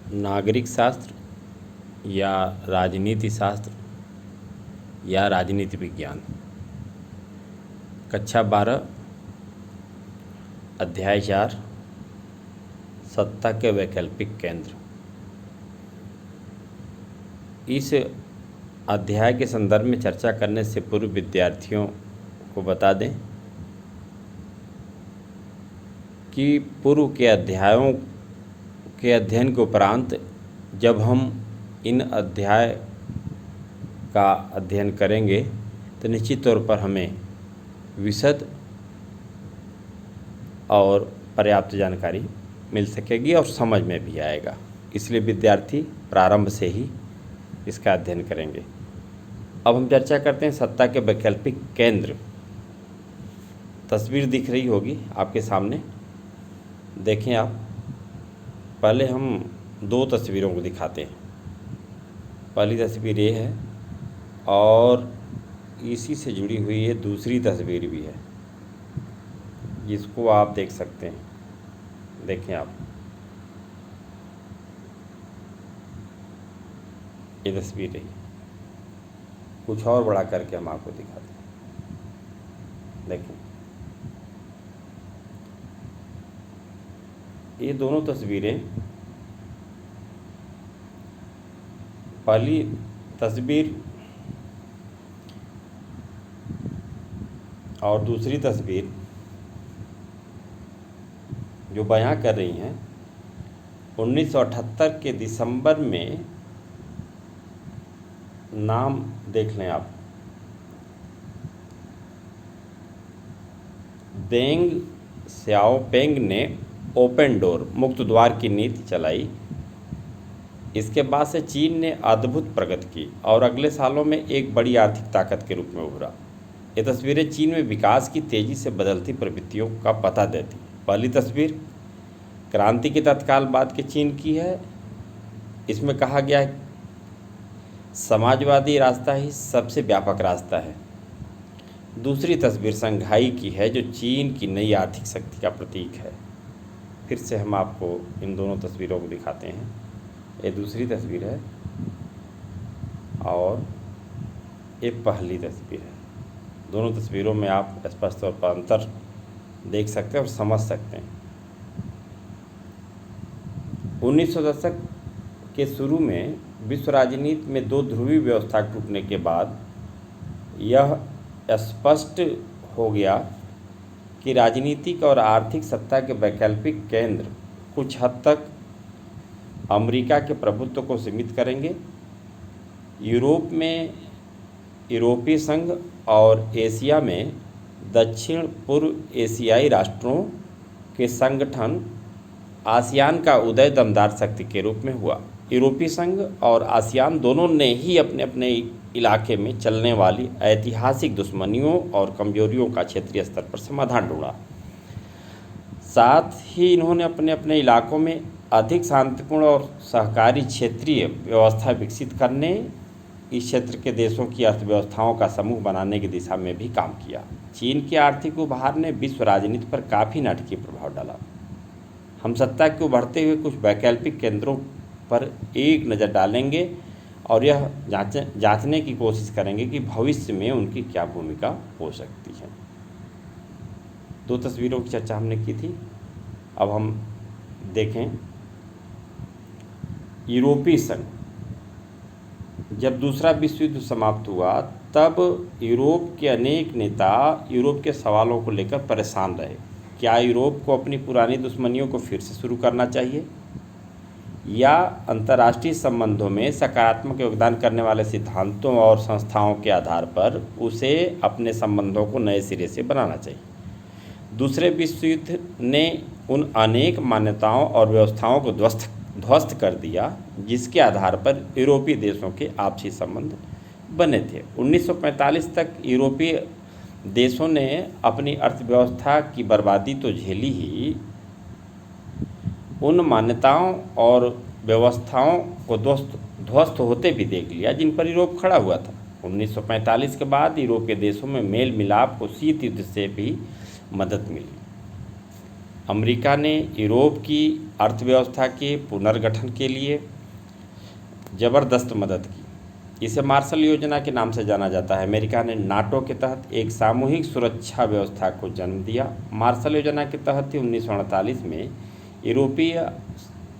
नागरिक शास्त्र या राजनीति शास्त्र या राजनीति विज्ञान, कक्षा 12, अध्याय 4, सत्ता के वैकल्पिक केंद्र। इस अध्याय के संदर्भ में चर्चा करने से पूर्व विद्यार्थियों को बता दें कि पूर्व के अध्यायों के अध्ययन के उपरांत जब हम इन अध्याय का अध्ययन करेंगे तो निश्चित तौर पर हमें विशद और पर्याप्त जानकारी मिल सकेगी और समझ में भी आएगा। इसलिए विद्यार्थी प्रारंभ से ही इसका अध्ययन करेंगे। अब हम चर्चा करते हैं सत्ता के वैकल्पिक केंद्र। तस्वीर दिख रही होगी आपके सामने, देखें आप। पहले हम दो तस्वीरों को दिखाते हैं। पहली तस्वीर ये है और इसी से जुड़ी हुई ये दूसरी तस्वीर भी है, जिसको आप देख सकते हैं। देखें आप, ये तस्वीर है। कुछ और बड़ा करके हम आपको दिखाते हैं। देखें, ये दोनों तस्वीरें, पहली तस्वीर और दूसरी तस्वीर जो बयां कर रही हैं 1978 के दिसंबर में, नाम देख लें आप, देंग स्याओपेंग ने ओपन डोर, मुक्त द्वार की नीति चलाई। इसके बाद से चीन ने अद्भुत प्रगति की और अगले सालों में एक बड़ी आर्थिक ताकत के रूप में उभरा। ये तस्वीरें चीन में विकास की तेजी से बदलती प्रवृत्तियों का पता देती। पहली तस्वीर क्रांति के तत्काल बाद के चीन की है। इसमें कहा गया है समाजवादी रास्ता ही सबसे व्यापक रास्ता है। दूसरी तस्वीर संघाई की है, जो चीन की नई आर्थिक शक्ति का प्रतीक है। फिर से हम आपको इन दोनों तस्वीरों को दिखाते हैं। ये दूसरी तस्वीर है और ये पहली तस्वीर है। दोनों तस्वीरों में आप स्पष्ट तौर पर अंतर देख सकते हैं और समझ सकते हैं। 1900 दशक के शुरू में विश्व राजनीति में दो ध्रुवीय व्यवस्था टूटने के बाद यह स्पष्ट हो गया कि राजनीतिक और आर्थिक सत्ता के वैकल्पिक केंद्र कुछ हद तक अमेरिका के प्रभुत्व को सीमित करेंगे। यूरोप में यूरोपीय संघ और एशिया में दक्षिण पूर्व एशियाई राष्ट्रों के संगठन आसियान का उदय दमदार शक्ति के रूप में हुआ। यूरोपीय संघ और आसियान दोनों ने ही अपने अपने इलाके में चलने वाली ऐतिहासिक दुश्मनियों और कमजोरियों का क्षेत्रीय स्तर पर समाधान ढूंढा। साथ ही इन्होंने अपने अपने इलाकों में अधिक शांतिपूर्ण और सहकारी क्षेत्रीय व्यवस्था विकसित करने, इस क्षेत्र के देशों की अर्थव्यवस्थाओं का समूह बनाने की दिशा में भी काम किया। चीन के आर्थिक उभार ने विश्व राजनीति पर काफ़ी नाटकीय प्रभाव डाला। हम सत्ता के उभरते हुए कुछ वैकल्पिक केंद्रों पर एक नज़र डालेंगे और यह जांचने की कोशिश करेंगे कि भविष्य में उनकी क्या भूमिका हो सकती है। दो तस्वीरों की चर्चा हमने की थी। अब हम देखें यूरोपीय संघ। जब दूसरा विश्व युद्ध समाप्त हुआ तब यूरोप के अनेक नेता यूरोप के सवालों को लेकर परेशान रहे। क्या यूरोप को अपनी पुरानी दुश्मनियों को फिर से शुरू करना चाहिए या अंतर्राष्ट्रीय संबंधों में सकारात्मक योगदान करने वाले सिद्धांतों और संस्थाओं के आधार पर उसे अपने संबंधों को नए सिरे से बनाना चाहिए। दूसरे विश्व युद्ध ने उन अनेक मान्यताओं और व्यवस्थाओं को ध्वस्त कर दिया जिसके आधार पर यूरोपीय देशों के आपसी संबंध बने थे। 1945 तक यूरोपीय देशों ने अपनी अर्थव्यवस्था की बर्बादी तो झेली ही, उन मान्यताओं और व्यवस्थाओं को ध्वस्त होते भी देख लिया जिन पर यूरोप खड़ा हुआ था। 1945 के बाद यूरोपीय देशों में मेल मिलाप को शीत युद्ध से भी मदद मिली। अमेरिका ने यूरोप की अर्थव्यवस्था के पुनर्गठन के लिए ज़बरदस्त मदद की। इसे मार्शल योजना के नाम से जाना जाता है। अमेरिका ने नाटो के तहत एक सामूहिक सुरक्षा व्यवस्था को जन्म दिया। मार्शल योजना के तहत ही 1948 में यूरोपीय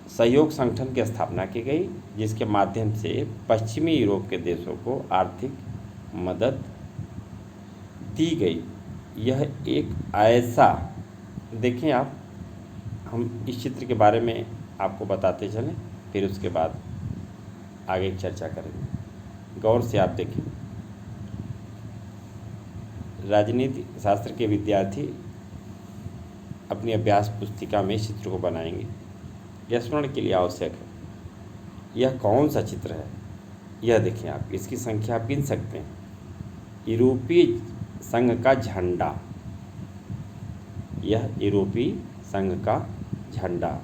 सहयोग संगठन की स्थापना की गई, जिसके माध्यम से पश्चिमी यूरोप के देशों को आर्थिक मदद दी गई। यह एक ऐसा, देखें आप, हम इस चित्र के बारे में आपको बताते चलें, फिर उसके बाद आगे चर्चा करेंगे। गौर से आप देखें, राजनीति शास्त्र के विद्यार्थी अपनी अभ्यास पुस्तिका में इस चित्र को बनाएंगे। यह स्मरण के लिए आवश्यक है। यह कौन सा चित्र है? यह देखें आप, इसकी संख्या आप गिन सकते हैं। यूरोपीय संघ का झंडा, यह यूरोपीय संघ का झंडा।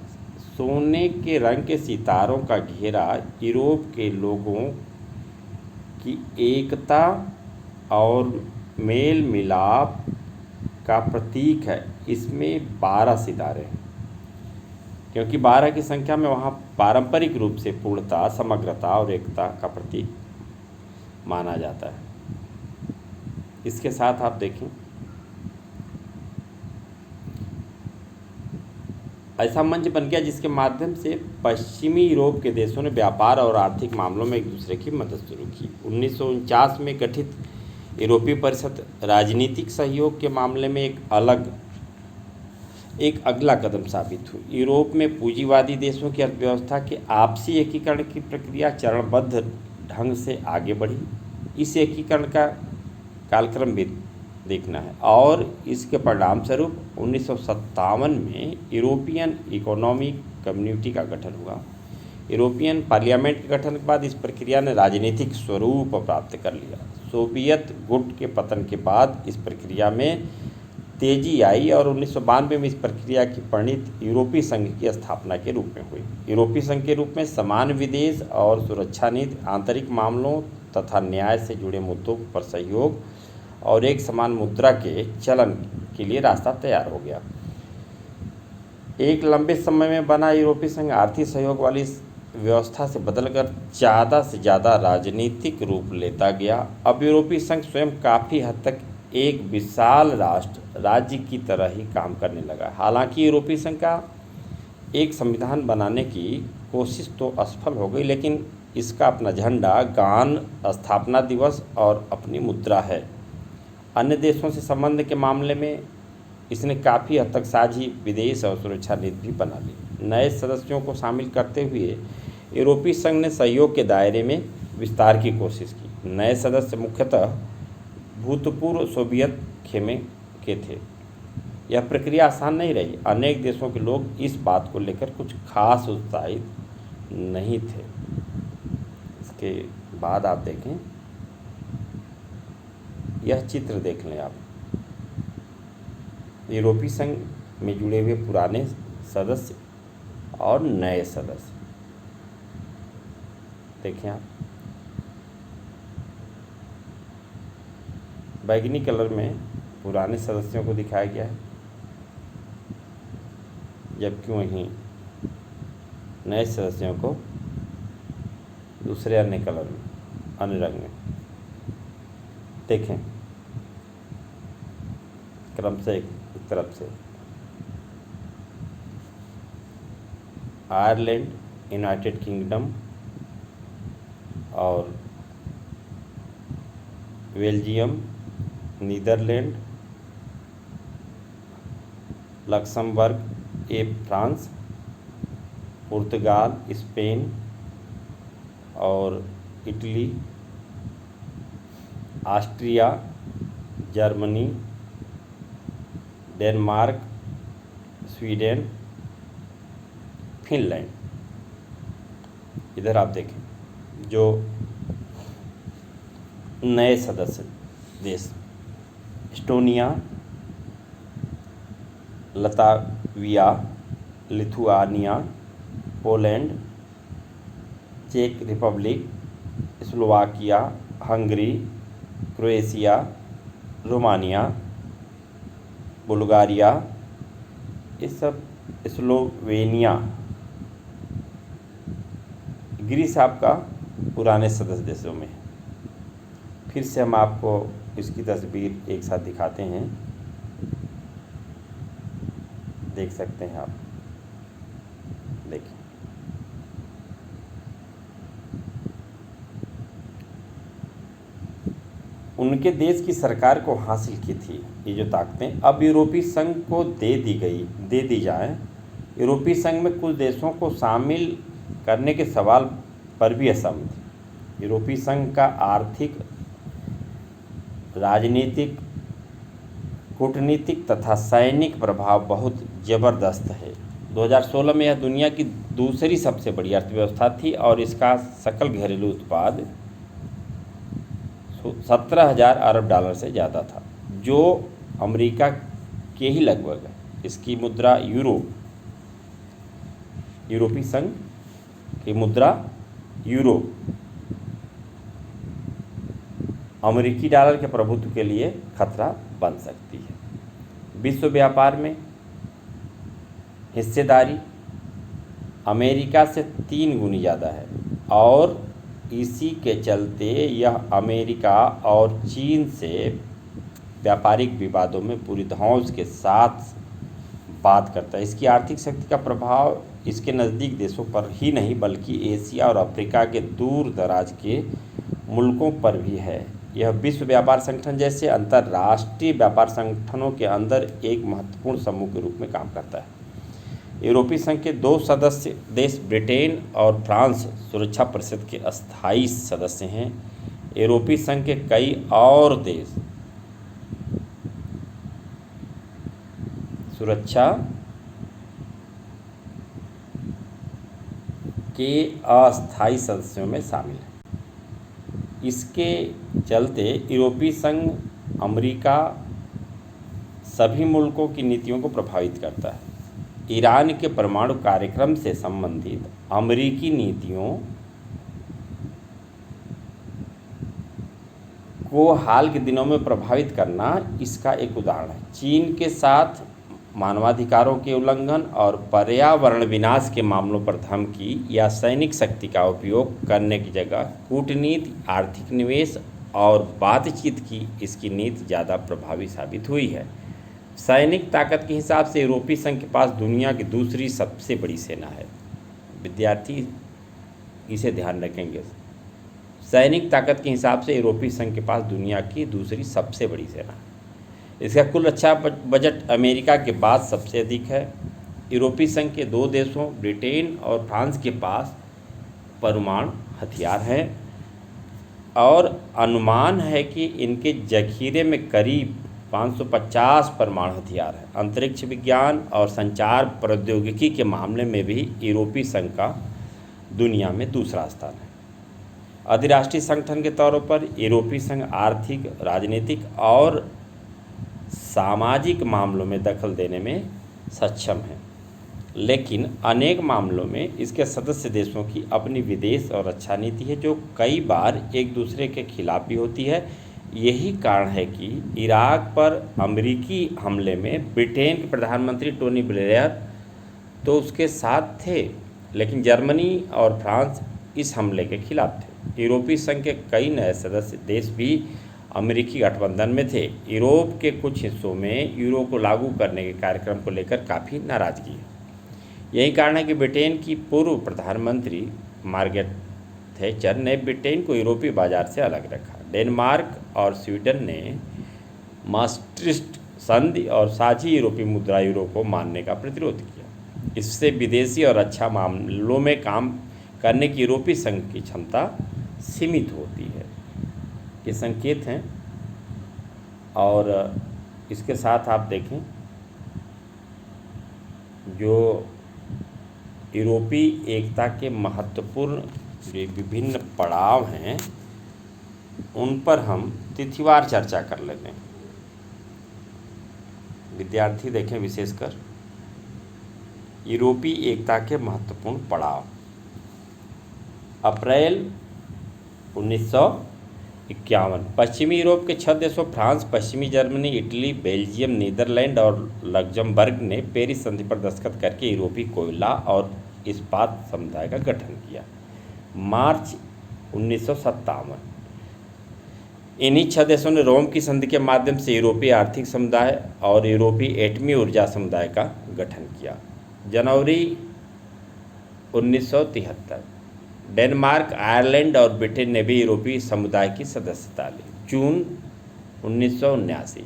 सोने के रंग के सितारों का घेरा यूरोप के लोगों की एकता और मेल मिलाप का प्रतीक है। इसमें 12 सितारे हैं, क्योंकि 12 की संख्या में वहाँ पारंपरिक रूप से पूर्णता, समग्रता और एकता का प्रतीक माना जाता है। इसके साथ आप देखें, ऐसा मंच बन गया जिसके माध्यम से पश्चिमी यूरोप के देशों ने व्यापार और आर्थिक मामलों में एक दूसरे की मदद शुरू की। 1949 में गठित यूरोपीय परिषद राजनीतिक सहयोग के मामले में एक अगला कदम साबित हुई। यूरोप में पूंजीवादी देशों की अर्थव्यवस्था के आपसी एकीकरण की प्रक्रिया चरणबद्ध ढंग से आगे बढ़ी। इस एकीकरण का कालक्रम भी देखना है, और इसके परिणाम स्वरूप 1957 में यूरोपियन इकोनॉमिक कम्युनिटी का गठन हुआ। यूरोपियन पार्लियामेंट के गठन के बाद इस प्रक्रिया ने राजनीतिक स्वरूप प्राप्त कर लिया। सोवियत गुट के पतन के बाद इस प्रक्रिया में तेजी आई और 1992 में इस प्रक्रिया की परिणति यूरोपीय संघ की स्थापना के रूप में हुई। यूरोपीय संघ के रूप में समान विदेश और सुरक्षा नीति, आंतरिक मामलों तथा न्याय से जुड़े मुद्दों पर सहयोग और एक समान मुद्रा के चलन के लिए रास्ता तैयार हो गया। एक लंबे समय में बना यूरोपीय संघ आर्थिक सहयोग वाली इस व्यवस्था से बदलकर ज़्यादा से ज़्यादा राजनीतिक रूप लेता गया। अब यूरोपीय संघ स्वयं काफ़ी हद तक एक विशाल राज्य की तरह ही काम करने लगा। हालांकि यूरोपीय संघ का एक संविधान बनाने की कोशिश तो असफल हो गई, लेकिन इसका अपना झंडा, गान, स्थापना दिवस और अपनी मुद्रा है। अन्य देशों से संबंध के मामले में इसने काफ़ी हद तक साझी विदेश और सुरक्षा नीति भी बना ली। नए सदस्यों को शामिल करते हुए यूरोपीय संघ ने सहयोग के दायरे में विस्तार की कोशिश की। नए सदस्य मुख्यतः भूतपूर्व सोवियत खेमे के थे। यह प्रक्रिया आसान नहीं रही। अनेक देशों के लोग इस बात को लेकर कुछ खास उत्साहित नहीं थे। इसके बाद आप देखें, यह चित्र देख लें आप, यूरोपीय संघ में जुड़े हुए पुराने सदस्य और नए सदस्य देखें आप। बैगनी कलर में पुराने सदस्यों को दिखाया गया है, जबकि वहीं नए सदस्यों को दूसरे अन्य कलर में, अन्य रंग में देखें, क्रम से एक तरफ से आयरलैंड, यूनाइटेड किंगडम और बेल्जियम, नीदरलैंड, लक्समबर्ग, फ्रांस, पुर्तगाल, स्पेन और Italy, Austria, Germany, Denmark, Sweden, Finland. इधर आप देखें जो नए सदस्य देश, एस्टोनिया, लताविया, लिथुआनिया, पोलैंड, चेक Republic, Slovakia, Hungary, Croatia, Romania, Bulgaria, ये सब स्लोवेनिया, ग्रीस आपका पुराने सदस्य देशों में है। फिर से हम आपको इसकी तस्वीर एक साथ दिखाते हैं, देख सकते हैं आप, देखिए उनके देश की सरकार को हासिल की थी ये जो ताकतें अब यूरोपीय संघ को दे दी जाए। यूरोपीय संघ में कुछ देशों को शामिल करने के सवाल पर भी असहमत थी। यूरोपीय संघ का आर्थिक, राजनीतिक, कूटनीतिक तथा सैनिक प्रभाव बहुत ज़बरदस्त है। 2016 में यह दुनिया की दूसरी सबसे बड़ी अर्थव्यवस्था थी और इसका सकल घरेलू उत्पाद 17,000 अरब डॉलर से ज़्यादा था, जो अमेरिका के ही लगभग है। इसकी मुद्रा यूरो, यूरोपीय संघ की मुद्रा यूरो अमेरिकी डॉलर के प्रभुत्व के लिए खतरा बन सकती है। विश्व व्यापार में हिस्सेदारी अमेरिका से 3 गुनी ज़्यादा है और इसी के चलते यह अमेरिका और चीन से व्यापारिक विवादों में पूरी धौंस के साथ बात करता है। इसकी आर्थिक शक्ति का प्रभाव इसके नज़दीक देशों पर ही नहीं बल्कि एशिया और अफ्रीका के दूर दराज के मुल्कों पर भी है। यह विश्व व्यापार संगठन जैसे अंतर्राष्ट्रीय व्यापार संगठनों के अंदर एक महत्वपूर्ण समूह के रूप में काम करता है। यूरोपीय संघ के 2 सदस्य देश ब्रिटेन और फ्रांस सुरक्षा परिषद के अस्थायी सदस्य हैं। यूरोपीय संघ के कई और देश सुरक्षा के अस्थायी सदस्यों में शामिल हैं। इसके चलते यूरोपीय संघ अमेरिका सभी मुल्कों की नीतियों को प्रभावित करता है। ईरान के परमाणु कार्यक्रम से संबंधित अमेरिकी नीतियों को हाल के दिनों में प्रभावित करना इसका एक उदाहरण है। चीन के साथ मानवाधिकारों के उल्लंघन और पर्यावरण विनाश के मामलों पर धमकी या सैनिक शक्ति का उपयोग करने की जगह कूटनीति, आर्थिक निवेश और बातचीत की इसकी नीति ज़्यादा प्रभावी साबित हुई है। सैनिक ताकत के हिसाब से यूरोपीय संघ के पास दुनिया की दूसरी सबसे बड़ी सेना है। विद्यार्थी इसे ध्यान रखेंगे। सैनिक ताकत के हिसाब से यूरोपीय संघ के पास दुनिया की दूसरी सबसे बड़ी सेना है। इसका कुल रक्षा बजट अमेरिका के बाद सबसे अधिक है। यूरोपीय संघ के 2 देशों ब्रिटेन और फ्रांस के पास परमाणु हथियार हैं और अनुमान है कि इनके जखीरे में करीब 550 परमाणु हथियार हैं। अंतरिक्ष विज्ञान और संचार प्रौद्योगिकी के मामले में भी यूरोपीय संघ का दुनिया में दूसरा स्थान है। अधिराष्ट्रीय संगठन के तौर पर यूरोपीय संघ आर्थिक, राजनीतिक और सामाजिक मामलों में दखल देने में सक्षम है, लेकिन अनेक मामलों में इसके सदस्य देशों की अपनी विदेश और रक्षा नीति है जो कई बार एक दूसरे के खिलाफ भी होती है। यही कारण है कि इराक पर अमेरिकी हमले में ब्रिटेन के प्रधानमंत्री टोनी ब्लेयर तो उसके साथ थे, लेकिन जर्मनी और फ्रांस इस हमले के खिलाफ थे। यूरोपीय संघ के कई नए सदस्य देश भी अमेरिकी गठबंधन में थे। यूरोप के कुछ हिस्सों में यूरो को लागू करने के कार्यक्रम को लेकर काफ़ी नाराज़गी है। यही कारण है कि ब्रिटेन की पूर्व प्रधानमंत्री मार्गरेट थैचर ने ब्रिटेन को यूरोपीय बाजार से अलग रखा। डेनमार्क और स्वीडन ने मास्ट्रिक्ट संधि और साझी यूरोपीय मुद्रा यूरो को मानने का प्रतिरोध किया। इससे विदेशी और रक्षा मामलों में काम करने की यूरोपीय संघ की क्षमता सीमित होती है। ये संकेत हैं और इसके साथ आप देखें जो यूरोपीय एकता के महत्वपूर्ण जो विभिन्न पड़ाव हैं उन पर हम तिथिवार चर्चा कर लेते हैं। विद्यार्थी देखें विशेषकर यूरोपीय एकता के महत्वपूर्ण पड़ाव। अप्रैल 1900 51। पश्चिमी यूरोप के 6 देशों फ्रांस, पश्चिमी जर्मनी, इटली, बेल्जियम, नीदरलैंड और लग्जमबर्ग ने पेरिस संधि पर दस्तखत करके यूरोपीय कोयला और इस्पात समुदाय का गठन किया। मार्च 1957। इन्हीं 6 देशों ने रोम की संधि के माध्यम से यूरोपीय आर्थिक समुदाय और यूरोपीय एटमी ऊर्जा समुदाय का गठन किया। जनवरी 1973। डेनमार्क, आयरलैंड और ब्रिटेन ने भी यूरोपीय समुदाय की सदस्यता ली। जून 1979।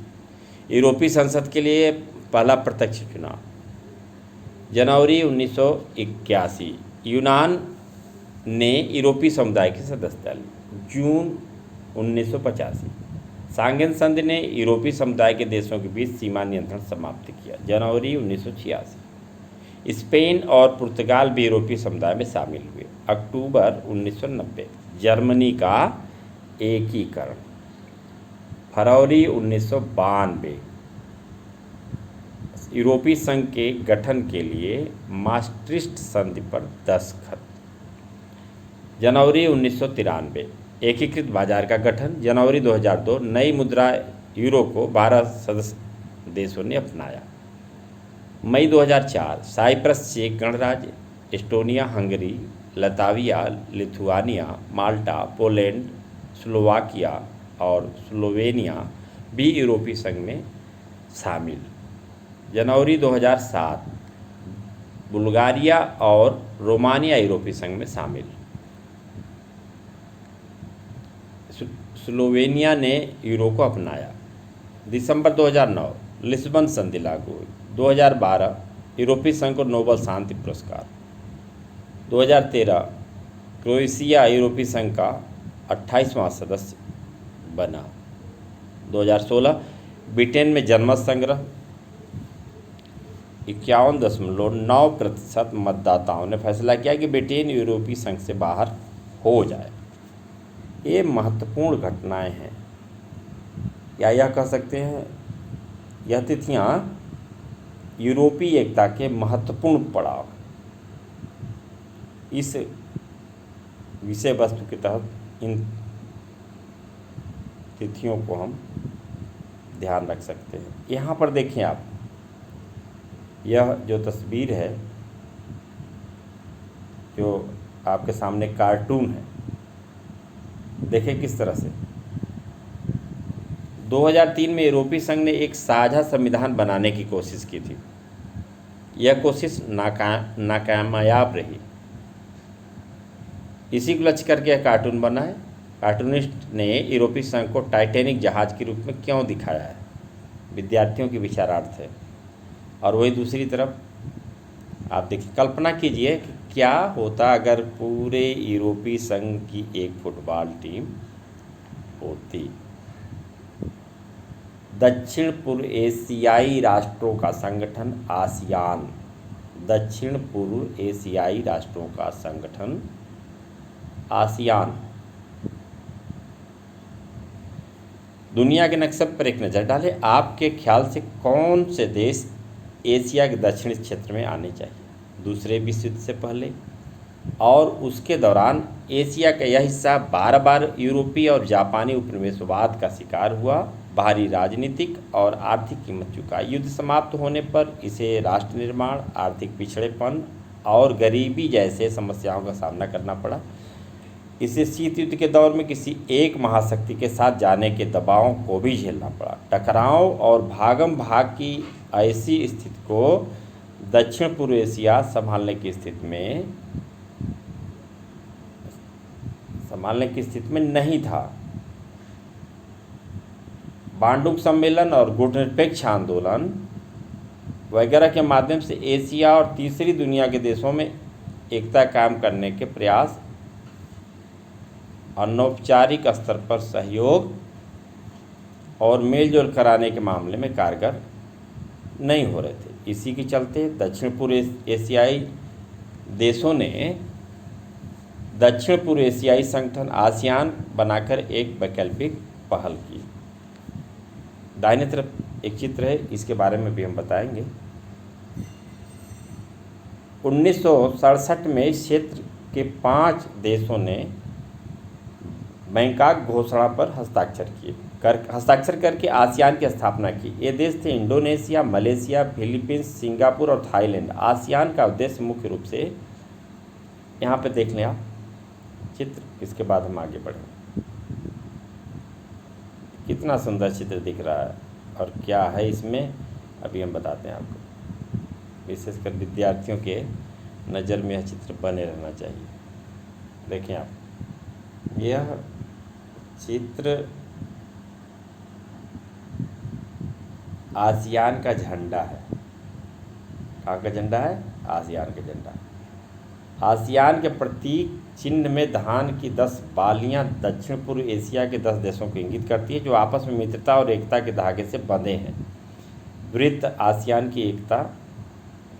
यूरोपीय संसद के लिए पहला प्रत्यक्ष चुनाव। जनवरी 1981। यूनान ने यूरोपीय समुदाय की सदस्यता ली। जून 1985। सांगेन संधि ने यूरोपीय समुदाय के देशों के बीच सीमा नियंत्रण समाप्त किया। जनवरी 1986। स्पेन और पुर्तगाल भी यूरोपीय समुदाय में शामिल हुए। अक्टूबर 1990। जर्मनी का एकीकरण। फरवरी 1992। यूरोपीय संघ के गठन के लिए मास्ट्रिक्ट संधि पर दस्तखत। जनवरी 1993। एकीकृत बाजार का गठन। जनवरी 2002। नई मुद्रा यूरो को 12 सदस्य देशों ने अपनाया। मई 2004। साइप्रस, चेक गणराज्य, एस्टोनिया, हंगरी, लताविया, लिथुआनिया, माल्टा, पोलैंड, स्लोवाकिया और स्लोवेनिया भी यूरोपीय संघ में शामिल। जनवरी 2007। बुल्गारिया और रोमानिया यूरोपीय संघ में शामिल। स्लोवेनिया ने यूरो को अपनाया। दिसंबर 2009। लिस्बन संधि लागू हुई। 2012। यूरोपीय संघ को नोबेल शांति पुरस्कार। 2013। क्रोएशिया यूरोपीय संघ का 28वां सदस्य बना। 2016। ब्रिटेन में जनमत संग्रह। 51.9% मतदाताओं ने फैसला किया कि ब्रिटेन यूरोपीय संघ से बाहर हो जाए। ये महत्वपूर्ण घटनाएं हैं, या यह कह सकते हैं यह तिथियां यूरोपीय एकता के महत्वपूर्ण पड़ाव। इस विषय वस्तु के तहत इन तिथियों को हम ध्यान रख सकते हैं। यहाँ पर देखें आप, यह जो तस्वीर है, जो आपके सामने कार्टून है, देखें किस तरह से 2003 में यूरोपीय संघ ने एक साझा संविधान बनाने की कोशिश की थी। यह कोशिश नाकामयाब रही। इसी को लक्ष्य करके यह कार्टून बना है। कार्टूनिस्ट ने यूरोपीय संघ को टाइटैनिक जहाज के रूप में क्यों दिखाया है, विद्यार्थियों की विचारार्थ है। और वही दूसरी तरफ आप देखिए, कल्पना कीजिए कि क्या होता अगर पूरे यूरोपीय संघ की एक फुटबॉल टीम होती। दक्षिण पूर्व एशियाई राष्ट्रों का संगठन आसियान। दक्षिण पूर्व एशियाई राष्ट्रों का संगठन आसियान। दुनिया के नक्शे पर एक नज़र डालें। आपके ख्याल से कौन से देश एशिया के दक्षिणी क्षेत्र में आने चाहिए? दूसरे विश्व युद्ध से पहले और उसके दौरान एशिया का यह हिस्सा बार बार यूरोपीय और जापानी उपनिवेशवाद का शिकार हुआ, भारी राजनीतिक और आर्थिक कीमत चुका। युद्ध समाप्त होने पर इसे राष्ट्र निर्माण, आर्थिक पिछड़ेपन और गरीबी जैसे समस्याओं का सामना करना पड़ा। इसे शीत युद्ध के दौर में किसी एक महाशक्ति के साथ जाने के दबाव को भी झेलना पड़ा। टकराव और भागम भाग की ऐसी स्थिति को दक्षिण पूर्व एशिया संभालने की स्थिति में नहीं था। बांडुंग सम्मेलन और गुटनिरपेक्ष आंदोलन वगैरह के माध्यम से एशिया और तीसरी दुनिया के देशों में एकता कायम करने के प्रयास अनौपचारिक स्तर पर सहयोग और मेलजोल कराने के मामले में कारगर नहीं हो रहे थे। इसी के चलते दक्षिण पूर्व एशियाई देशों ने दक्षिण पूर्व एशियाई संगठन आसियान बनाकर एक वैकल्पिक पहल की। दाहिने तरफ एक चित्र है, इसके बारे में भी हम बताएंगे। 1967 में इस क्षेत्र के 5 देशों ने बैंकॉक घोषणा पर हस्ताक्षर करके आसियान की स्थापना की। ये देश थे इंडोनेशिया, मलेशिया, फिलीपींस, सिंगापुर और थाईलैंड। आसियान का उद्देश्य मुख्य रूप से, यहाँ पे देख लें आप चित्र, इसके बाद हम आगे बढ़ें। कितना सुंदर चित्र दिख रहा है और क्या है इसमें, अभी हम बताते हैं आपको। विशेषकर विद्यार्थियों के नज़र में यह चित्र बने रहना चाहिए। देखें आप, यह चित्र आसियान का झंडा है। कहाँ का झंडा है? आसियान का झंडा। आसियान के प्रतीक चिन्ह में धान की 10 बालियां दक्षिण पूर्व एशिया के 10 देशों को इंगित करती है, जो आपस में मित्रता और एकता के धागे से बंधे हैं। वृत्त आसियान की एकता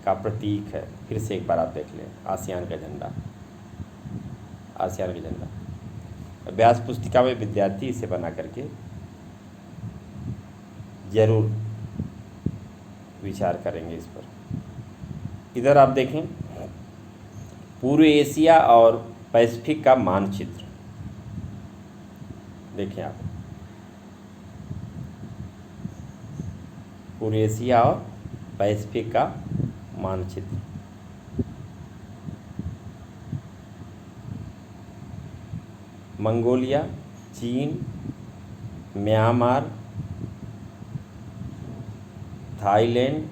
का प्रतीक है। फिर से एक बार आप देख लें, आसियान का झंडा, आसियान का झंडा। अभ्यास पुस्तिका में विद्यार्थी इसे बना करके जरूर विचार करेंगे इस पर। इधर आप देखें, पूर्व एशिया और पैसिफिक का मानचित्र देखें आप, पूर्व एशिया और पैसिफिक का मानचित्र। मंगोलिया, चीन, Myanmar, Thailand,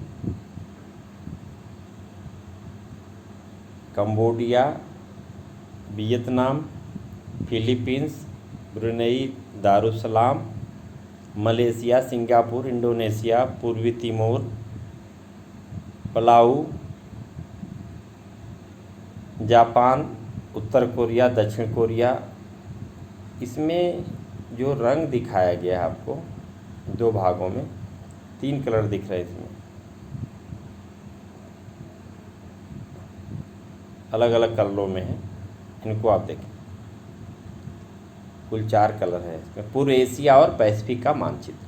Cambodia, Vietnam, Philippines, Brunei Darussalam, Malaysia, Singapore, Indonesia, पूर्वी तिमोर, पलाऊ, जापान, उत्तर कोरिया, दक्षिण कोरिया। इसमें जो रंग दिखाया गया है आपको 2 भागों में, 3 कलर दिख रहे हैं इसमें, अलग अलग कलरों में है। इनको आप देखें, कुल 4 कलर है इसमें। पूर्व एशिया और पैसिफिक का मानचित्र।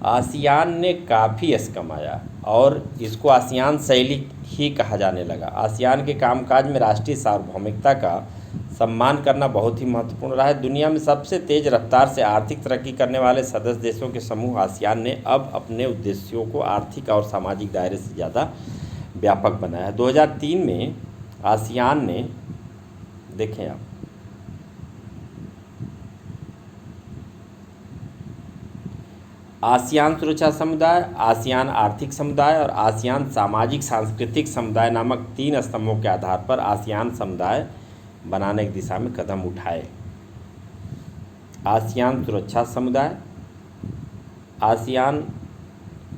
आसियान ने काफ़ी यश कमाया और इसको आसियान शैली ही कहा जाने लगा। आसियान के कामकाज में राष्ट्रीय सार्वभौमिकता का सम्मान करना बहुत ही महत्वपूर्ण रहा है। दुनिया में सबसे तेज रफ्तार से आर्थिक तरक्की करने वाले सदस्य देशों के समूह आसियान ने अब अपने उद्देश्यों को आर्थिक और सामाजिक दायरे से ज़्यादा व्यापक बनाया है। 2003 में आसियान ने, देखें आप, आसियान सुरक्षा समुदाय, आसियान आर्थिक समुदाय और आसियान सामाजिक सांस्कृतिक समुदाय नामक 3 स्तंभों के आधार पर आसियान समुदाय बनाने की दिशा में कदम उठाए। आसियान सुरक्षा समुदाय, आसियान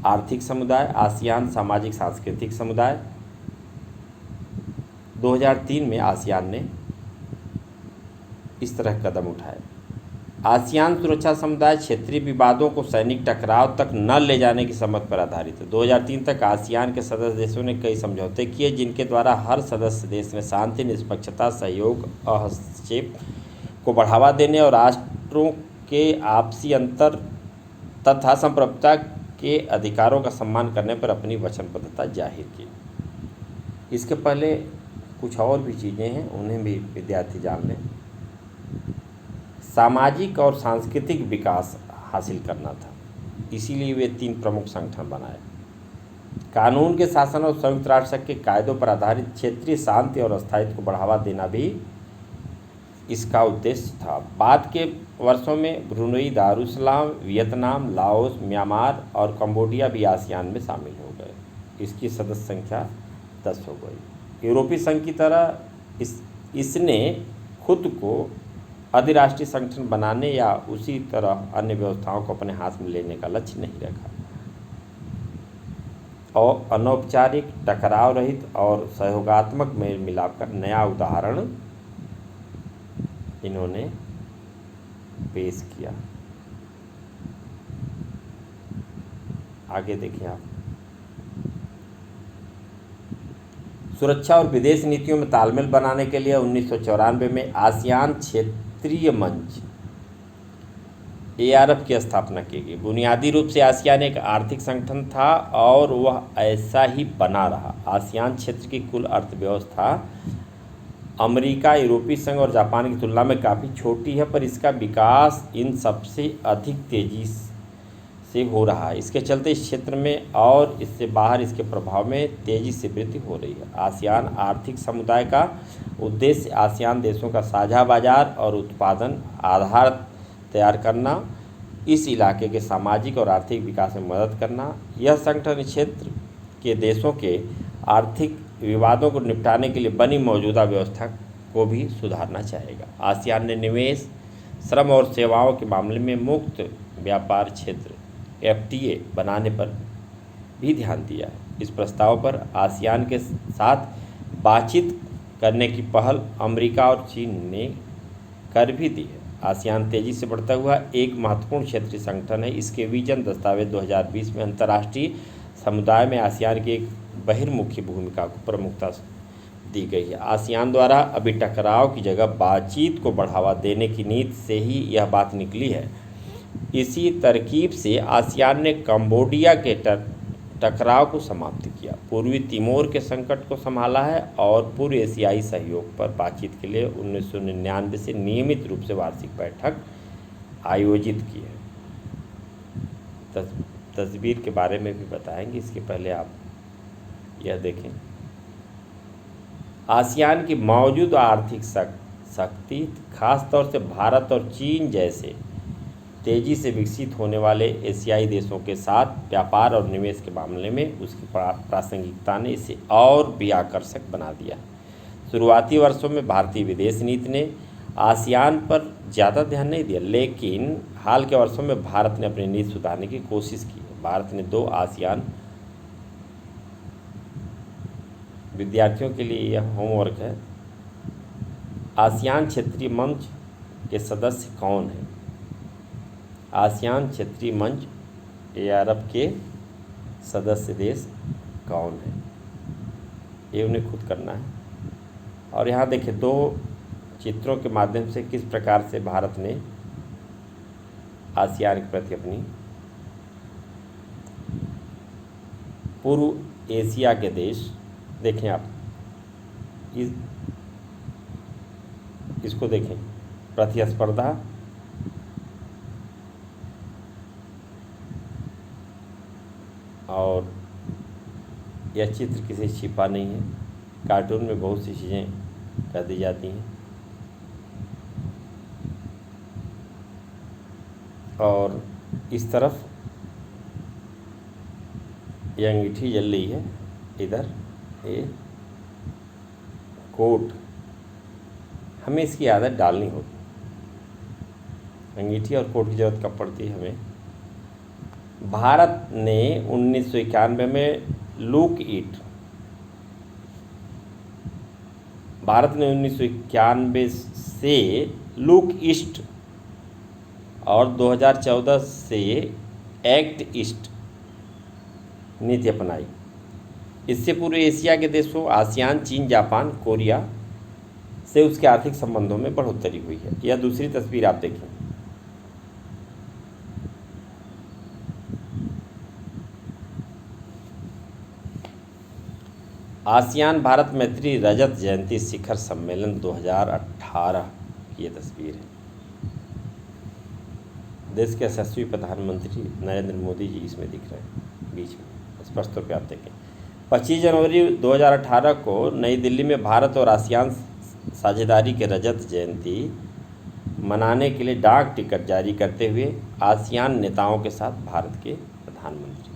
आर्थिक समुदाय, आसियान सामाजिक सांस्कृतिक समुदाय। 2003 में आसियान ने इस तरह कदम उठाए। आसियान सुरक्षा समुदाय क्षेत्रीय विवादों को सैनिक टकराव तक न ले जाने की समझ पर आधारित है। 2003 तक आसियान के सदस्य देशों ने कई समझौते किए, जिनके द्वारा हर सदस्य देश में शांति, निष्पक्षता, सहयोग, हस्तक्षेप को बढ़ावा देने और राष्ट्रों के आपसी अंतर तथा संप्रभुता के अधिकारों का सम्मान करने पर अपनी वचनबद्धता जाहिर की। इसके पहले कुछ और भी चीज़ें हैं, उन्हें भी विद्यार्थी जान लें। सामाजिक और सांस्कृतिक विकास हासिल करना था, इसीलिए वे 3 प्रमुख संगठन बनाए। कानून के शासन और संयुक्त राष्ट्र के कायदों पर आधारित क्षेत्रीय शांति और स्थायित्व को बढ़ावा देना भी इसका उद्देश्य था। बाद के वर्षों में Brunei Darussalam, Vietnam, Laos, Myanmar और कंबोडिया भी आसियान में शामिल हो गए। इसकी सदस्य संख्या 10 हो गई। यूरोपीय संघ की तरह इसने खुद को अधिराष्ट्रीय संगठन बनाने या उसी तरह अन्य व्यवस्थाओं को अपने हाथ में लेने का लक्ष्य नहीं रखा और अनौपचारिक, टकराव रहित और सहयोगात्मक मेल मिलाप का नया उदाहरण इन्होंने पेश किया। आगे देखिए आप, सुरक्षा और विदेश नीतियों में तालमेल बनाने के लिए 1994 में आसियान क्षेत्रीय मंच ARF की स्थापना की गई। बुनियादी रूप से आसियान एक आर्थिक संगठन था और वह ऐसा ही बना रहा। आसियान क्षेत्र की कुल अर्थव्यवस्था अमेरिका, यूरोपीय संघ और जापान की तुलना में काफ़ी छोटी है, पर इसका विकास इन सबसे अधिक तेज़ी से हो रहा है। इसके चलते इस क्षेत्र में और इससे बाहर इसके प्रभाव में तेज़ी से वृद्धि हो रही है। आसियान आर्थिक समुदाय का उद्देश्य आसियान देशों का साझा बाजार और उत्पादन आधार तैयार करना, इस इलाके के सामाजिक और आर्थिक विकास में मदद करना। यह संगठन क्षेत्र के देशों के आर्थिक विवादों को निपटाने के लिए बनी मौजूदा व्यवस्था को भी सुधारना चाहेगा। आसियान ने निवेश, श्रम और सेवाओं के मामले में मुक्त व्यापार क्षेत्र FTA बनाने पर भी ध्यान दिया है। इस प्रस्ताव पर आसियान के साथ बातचीत करने की पहल अमेरिका और चीन ने कर भी दी है। आसियान तेज़ी से बढ़ता हुआ एक महत्वपूर्ण क्षेत्रीय संगठन है। इसके विजन दस्तावेज 2020 में अंतर्राष्ट्रीय समुदाय में आसियान की एक बहिर्मुखी भूमिका को प्रमुखता दी गई है। आसियान द्वारा अभी टकराव की जगह बातचीत को बढ़ावा देने की नीति से ही यह बात निकली है। इसी तरकीब से आसियान ने कंबोडिया के टकराव को समाप्त किया, पूर्वी तिमोर के संकट को संभाला है और पूर्व एशियाई सहयोग पर बातचीत के लिए 1999 से नियमित रूप से वार्षिक बैठक आयोजित की है। तस्वीर के बारे में भी बताएंगे, इसके पहले आप यह देखें। आसियान की मौजूदा आर्थिक शक्ति खास तौर से भारत और चीन जैसे तेज़ी से विकसित होने वाले एशियाई देशों के साथ व्यापार और निवेश के मामले में उसकी प्रासंगिकता ने इसे और भी आकर्षक बना दिया। शुरुआती वर्षों में भारतीय विदेश नीति ने आसियान पर ज़्यादा ध्यान नहीं दिया, लेकिन हाल के वर्षों में भारत ने अपनी नीति सुधारने की कोशिश की है। भारत ने 2 आसियान विद्यार्थियों के लिए यह होमवर्क है। आसियान क्षेत्रीय मंच के सदस्य कौन हैं? आसियान क्षेत्रीय मंच ARF के सदस्य देश कौन हैं, ये उन्हें खुद करना है। और यहाँ देखिए 2 चित्रों के माध्यम से किस प्रकार से भारत ने आसियान के प्रति अपनी पूर्व एशिया के देश देखें आप, इसको देखें, प्रतिस्पर्धा, और यह चित्र किसी छिपा नहीं है। कार्टून में बहुत सी चीज़ें कर दी जाती हैं और इस तरफ ये अंगीठी जल रही है, इधर ये कोट, हमें इसकी आदत डालनी होगी। अंगीठी और कोट की ज़रूरत कब पड़ती है हमें? भारत ने 1991 में लुक ईट, भारत ने 1991 से लुक ईस्ट और 2014 से एक्ट ईस्ट नीति अपनाई। इससे पूरे एशिया के देशों आसियान, चीन, जापान, कोरिया से उसके आर्थिक संबंधों में बढ़ोतरी हुई है। यह दूसरी तस्वीर आप देखें। आसियान भारत मैत्री रजत जयंती शिखर सम्मेलन 2018 की ये तस्वीर है। देश के यशस्वी प्रधानमंत्री नरेंद्र मोदी जी इसमें दिख रहे हैं बीच में, स्पष्ट तौर पर आप देखें। 25 जनवरी 2018 को नई दिल्ली में भारत और आसियान साझेदारी के रजत जयंती मनाने के लिए डाक टिकट जारी करते हुए आसियान नेताओं के साथ भारत के प्रधानमंत्री।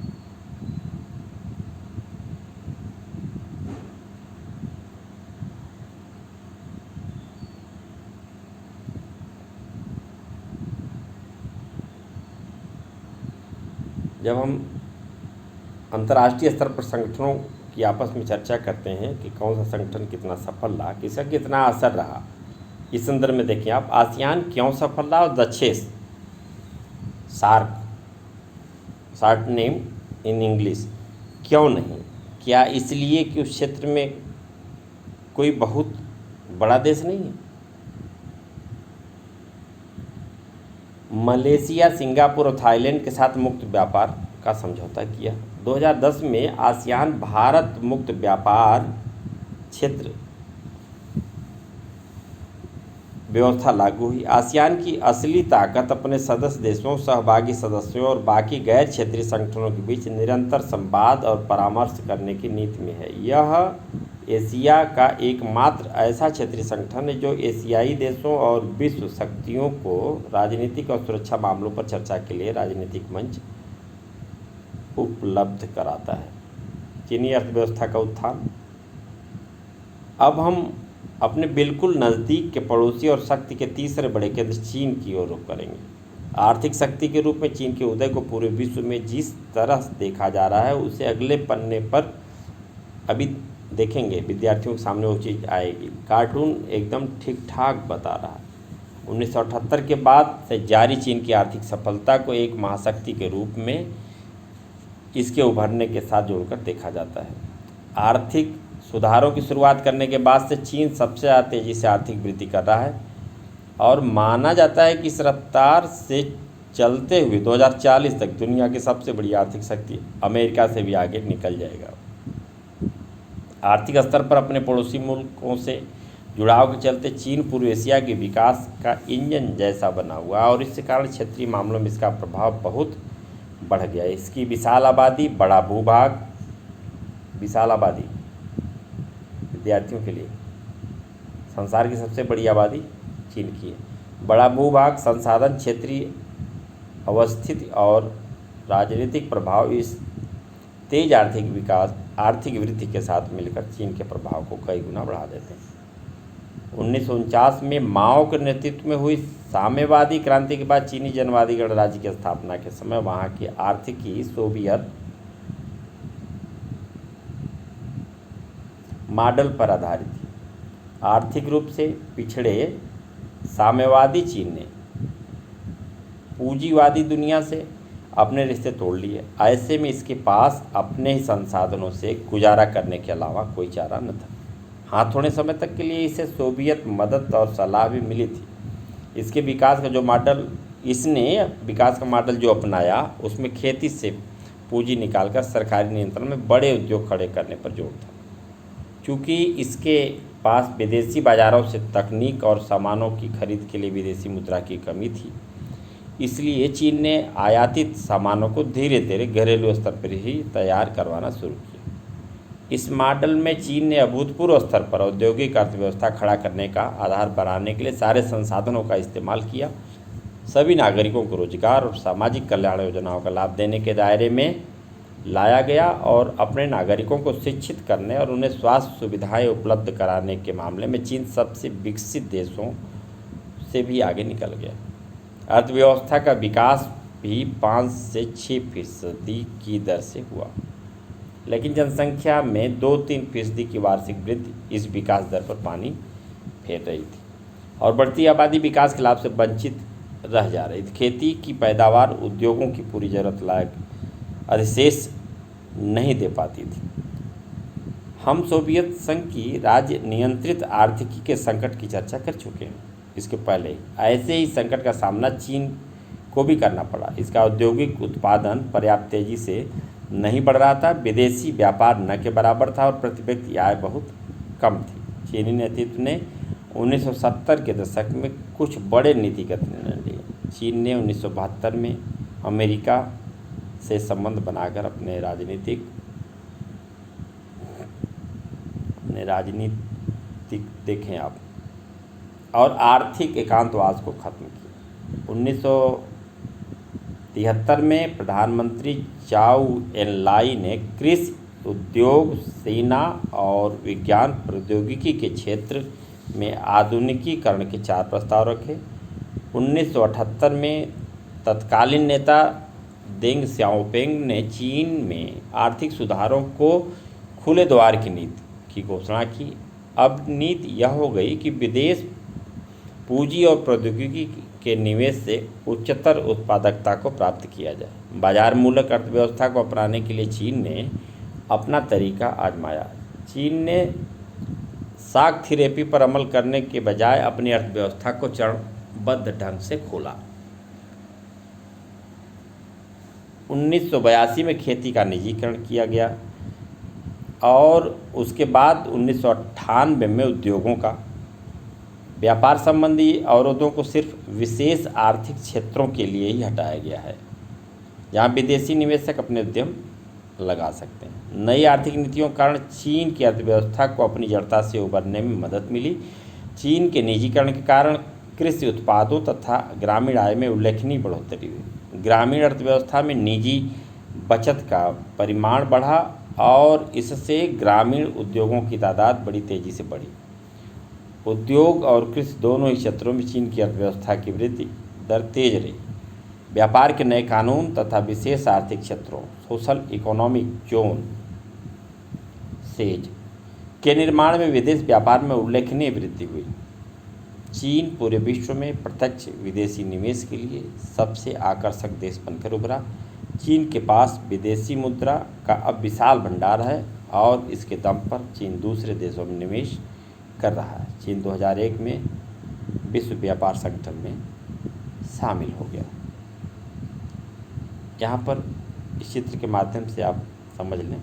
जब हम अंतर्राष्ट्रीय स्तर पर संगठनों की आपस में चर्चा करते हैं कि कौन सा संगठन कितना सफल रहा, किसका कितना असर रहा, इस संदर्भ में देखिए आप, आसियान क्यों सफल रहा और दक्षेस शार्ट नेम इन इंग्लिश क्यों नहीं? क्या इसलिए कि उस क्षेत्र में कोई बहुत बड़ा देश नहीं है? मलेशिया, सिंगापुर और थाईलैंड के साथ मुक्त व्यापार का समझौता किया। 2010 में आसियान भारत मुक्त व्यापार क्षेत्र व्यवस्था लागू हुई। आसियान की असली ताकत अपने सदस्य देशों, सहभागी सदस्यों और बाकी गैर क्षेत्रीय संगठनों के बीच निरंतर संवाद और परामर्श करने की नीति में है। यह एशिया का एकमात्र ऐसा क्षेत्रीय संगठन है जो एशियाई देशों और विश्व शक्तियों को राजनीतिक और सुरक्षा मामलों पर चर्चा के लिए राजनीतिक मंच उपलब्ध कराता है। चीनी अर्थव्यवस्था का उत्थान। अब हम अपने बिल्कुल नज़दीक के पड़ोसी और शक्ति के तीसरे बड़े केंद्र चीन की ओर रुख करेंगे। आर्थिक शक्ति के रूप में चीन के उदय को पूरे विश्व में जिस तरह देखा जा रहा है, उसे अगले पन्ने पर अभी देखेंगे विद्यार्थियों के सामने वो चीज़ आएगी। कार्टून एकदम ठीक ठाक बता रहा है। 1978 के बाद से जारी चीन की आर्थिक सफलता को एक महाशक्ति के रूप में इसके उभरने के साथ जोड़कर देखा जाता है। आर्थिक सुधारों की शुरुआत करने के बाद से चीन सबसे ज़्यादा तेज़ी से आर्थिक वृद्धि कर रहा है और माना जाता है कि इस रफ्तार से चलते हुए 2040 तक दुनिया की सबसे बड़ी आर्थिक शक्ति अमेरिका से भी आगे निकल जाएगा। आर्थिक स्तर पर अपने पड़ोसी मुल्कों से जुड़ाव के चलते चीन पूर्व एशिया के विकास का इंजन जैसा बना हुआ और इसके कारण क्षेत्रीय मामलों में इसका प्रभाव बहुत बढ़ गया। इसकी विशाल आबादी, बड़ा भूभाग, विशाल आबादी विद्यार्थियों के लिए संसार की सबसे बड़ी आबादी चीन की है। बड़ा भूभाग, संसाधन, क्षेत्रीय अवस्थिति और राजनीतिक प्रभाव इस तेज आर्थिक वृद्धि के साथ मिलकर चीन के प्रभाव को कई गुना बढ़ा देते हैं। 1949 में माओ के नेतृत्व में हुई साम्यवादी क्रांति के बाद चीनी जनवादी गणराज्य की स्थापना के समय वहाँ की आर्थिकी सोवियत मॉडल पर आधारित थी। आर्थिक रूप से पिछड़े साम्यवादी चीन ने पूंजीवादी दुनिया से अपने रिश्ते तोड़ लिए। ऐसे में इसके पास अपने ही संसाधनों से गुजारा करने के अलावा कोई चारा न था। हाँ, थोड़े समय तक के लिए इसे सोवियत मदद और सलाह भी मिली थी। इसने विकास का मॉडल जो अपनाया उसमें खेती से पूंजी निकालकर सरकारी नियंत्रण में बड़े उद्योग खड़े करने पर जोर था। चूँकि इसके पास विदेशी बाज़ारों से तकनीक और सामानों की खरीद के लिए विदेशी मुद्रा की कमी थी, इसलिए चीन ने आयातित सामानों को धीरे धीरे घरेलू स्तर पर ही तैयार करवाना शुरू किया। इस मॉडल में चीन ने अभूतपूर्व स्तर पर औद्योगिक अर्थव्यवस्था खड़ा करने का आधार बनाने के लिए सारे संसाधनों का इस्तेमाल किया। सभी नागरिकों को रोजगार और सामाजिक कल्याण योजनाओं का लाभ देने के दायरे में लाया गया और अपने नागरिकों को शिक्षित करने और उन्हें स्वास्थ्य सुविधाएं उपलब्ध कराने के मामले में चीन सबसे विकसित देशों से भी आगे निकल गया। अर्थव्यवस्था का विकास भी 5 से 6% की दर से हुआ, लेकिन जनसंख्या में 2-3% की वार्षिक वृद्धि इस विकास दर पर पानी फेर रही थी और बढ़ती आबादी विकास के लाभ से वंचित रह जा रही थी। खेती की पैदावार उद्योगों की पूरी जरूरत लायक अधिशेष नहीं दे पाती थी। हम सोवियत संघ की राज्य नियंत्रित आर्थिकी के संकट की चर्चा कर चुके हैं इसके पहले। ऐसे ही संकट का सामना चीन को भी करना पड़ा। इसका औद्योगिक उत्पादन पर्याप्त तेजी से नहीं बढ़ रहा था, विदेशी व्यापार न के बराबर था और प्रति व्यक्ति आय बहुत कम थी। चीनी नेतृत्व ने 1970 के दशक में कुछ बड़े नीतिगत निर्णय लिए। चीन ने 1972 में अमेरिका से संबंध बनाकर अपने राजनीतिक देखें आप और आर्थिक एकांतवास को खत्म किया। 1973 में प्रधानमंत्री चाउ एन लाई ने कृषि, उद्योग, सेना और विज्ञान प्रौद्योगिकी के क्षेत्र में आधुनिकीकरण के 4 प्रस्ताव रखे। 1978 में तत्कालीन नेता देंग सियाओपिंग ने चीन में आर्थिक सुधारों को खुले द्वार की नीति की घोषणा की। अब नीति यह हो गई कि विदेश पूंजी और प्रौद्योगिकी के निवेश से उच्चतर उत्पादकता को प्राप्त किया जाए। बाजार मूलक अर्थव्यवस्था को अपनाने के लिए चीन ने अपना तरीका आजमाया। चीन ने शॉक थेरेपी पर अमल करने के बजाय अपनी अर्थव्यवस्था को चरणबद्ध ढंग से खोला। 1982 में खेती का निजीकरण किया गया और उसके बाद 1998 में उद्योगों का व्यापार संबंधी अवरोधों को सिर्फ विशेष आर्थिक क्षेत्रों के लिए ही हटाया गया है, जहाँ विदेशी निवेशक अपने उद्यम लगा सकते हैं। नई आर्थिक नीतियों के कारण चीन की अर्थव्यवस्था को अपनी जड़ता से उबरने में मदद मिली। चीन के निजीकरण के कारण कृषि उत्पादों तथा ग्रामीण आय में उल्लेखनीय बढ़ोतरी हुई। ग्रामीण अर्थव्यवस्था में निजी बचत का परिमाण बढ़ा और इससे ग्रामीण उद्योगों की तादाद बड़ी तेजी से बढ़ी। उद्योग और कृषि दोनों ही क्षेत्रों में चीन की अर्थव्यवस्था की वृद्धि दर तेज रही। व्यापार के नए कानून तथा विशेष आर्थिक क्षेत्रों सोशल इकोनॉमिक जोन सेज के निर्माण में विदेश व्यापार में उल्लेखनीय वृद्धि हुई। चीन पूरे विश्व में प्रत्यक्ष विदेशी निवेश के लिए सबसे आकर्षक देश बनकर उभरा। चीन के पास विदेशी मुद्रा का अब विशाल भंडार है और इसके दम पर चीन दूसरे देशों में निवेश कर रहा है। चीन 2001 में विश्व व्यापार संगठन में शामिल हो गया। यहाँ पर इस चित्र के माध्यम से आप समझ लें।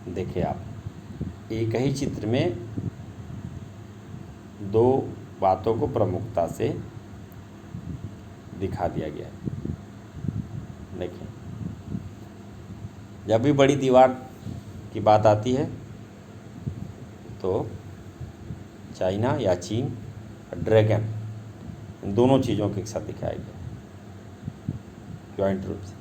देखिए आप एक ही चित्र में दो बातों को प्रमुखता से दिखा दिया गया है। देखिए, जब भी बड़ी दीवार की बात आती है तो चाइना या चीन, ड्रैगन, इन दोनों चीज़ों के एक साथ दिखाया गया जॉइंट रूप से।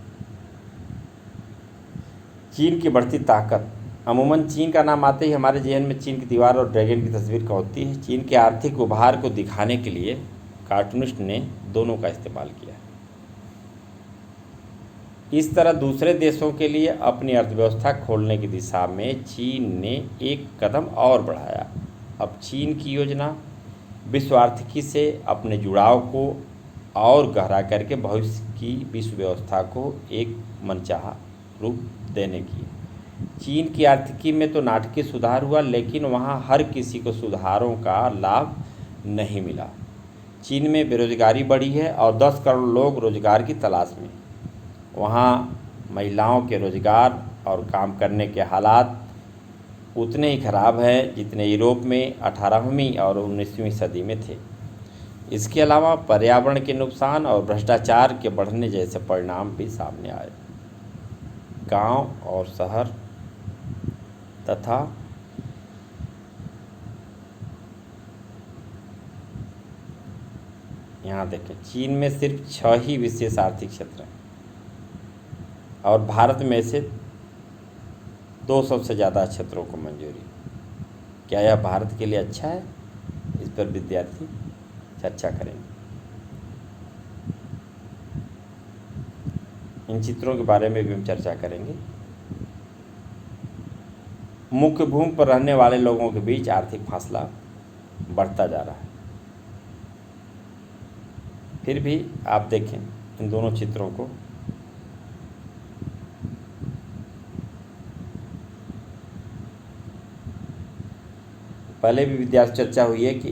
चीन की बढ़ती ताकत। अमूमन चीन का नाम आते ही हमारे जहन में चीन की दीवार और ड्रैगन की तस्वीर का होती है। चीन के आर्थिक उभार को दिखाने के लिए कार्टूनिस्ट ने दोनों का इस्तेमाल किया। इस तरह दूसरे देशों के लिए अपनी अर्थव्यवस्था खोलने की दिशा में चीन ने एक कदम और बढ़ाया। अब चीन की योजना विश्व आर्थिकी से अपने जुड़ाव को और गहरा करके भविष्य की विश्व व्यवस्था को एक मनचाहा रूप देने की। चीन की आर्थिकी में तो नाटकीय सुधार हुआ, लेकिन वहाँ हर किसी को सुधारों का लाभ नहीं मिला। चीन में बेरोजगारी बढ़ी है और 10 करोड़ लोग रोजगार की तलाश में। वहाँ महिलाओं के रोजगार और काम करने के हालात उतने ही खराब हैं जितने यूरोप में 18वीं और 19वीं सदी में थे। इसके अलावा पर्यावरण के नुकसान और भ्रष्टाचार के बढ़ने जैसे परिणाम भी सामने आए। गांव और शहर तथा यहाँ देखें, चीन में सिर्फ 6 ही विशेष आर्थिक क्षेत्र हैं और भारत में से 200 से ज़्यादा क्षेत्रों को मंजूरी। क्या यह भारत के लिए अच्छा है? इस पर विद्यार्थी चर्चा करेंगे। इन चित्रों के बारे में भी हम चर्चा करेंगे। मुख्य भूमि पर रहने वाले लोगों के बीच आर्थिक फासला बढ़ता जा रहा है। फिर भी आप देखें इन दोनों चित्रों को। पहले भी विद्यार्थी चर्चा हुई है कि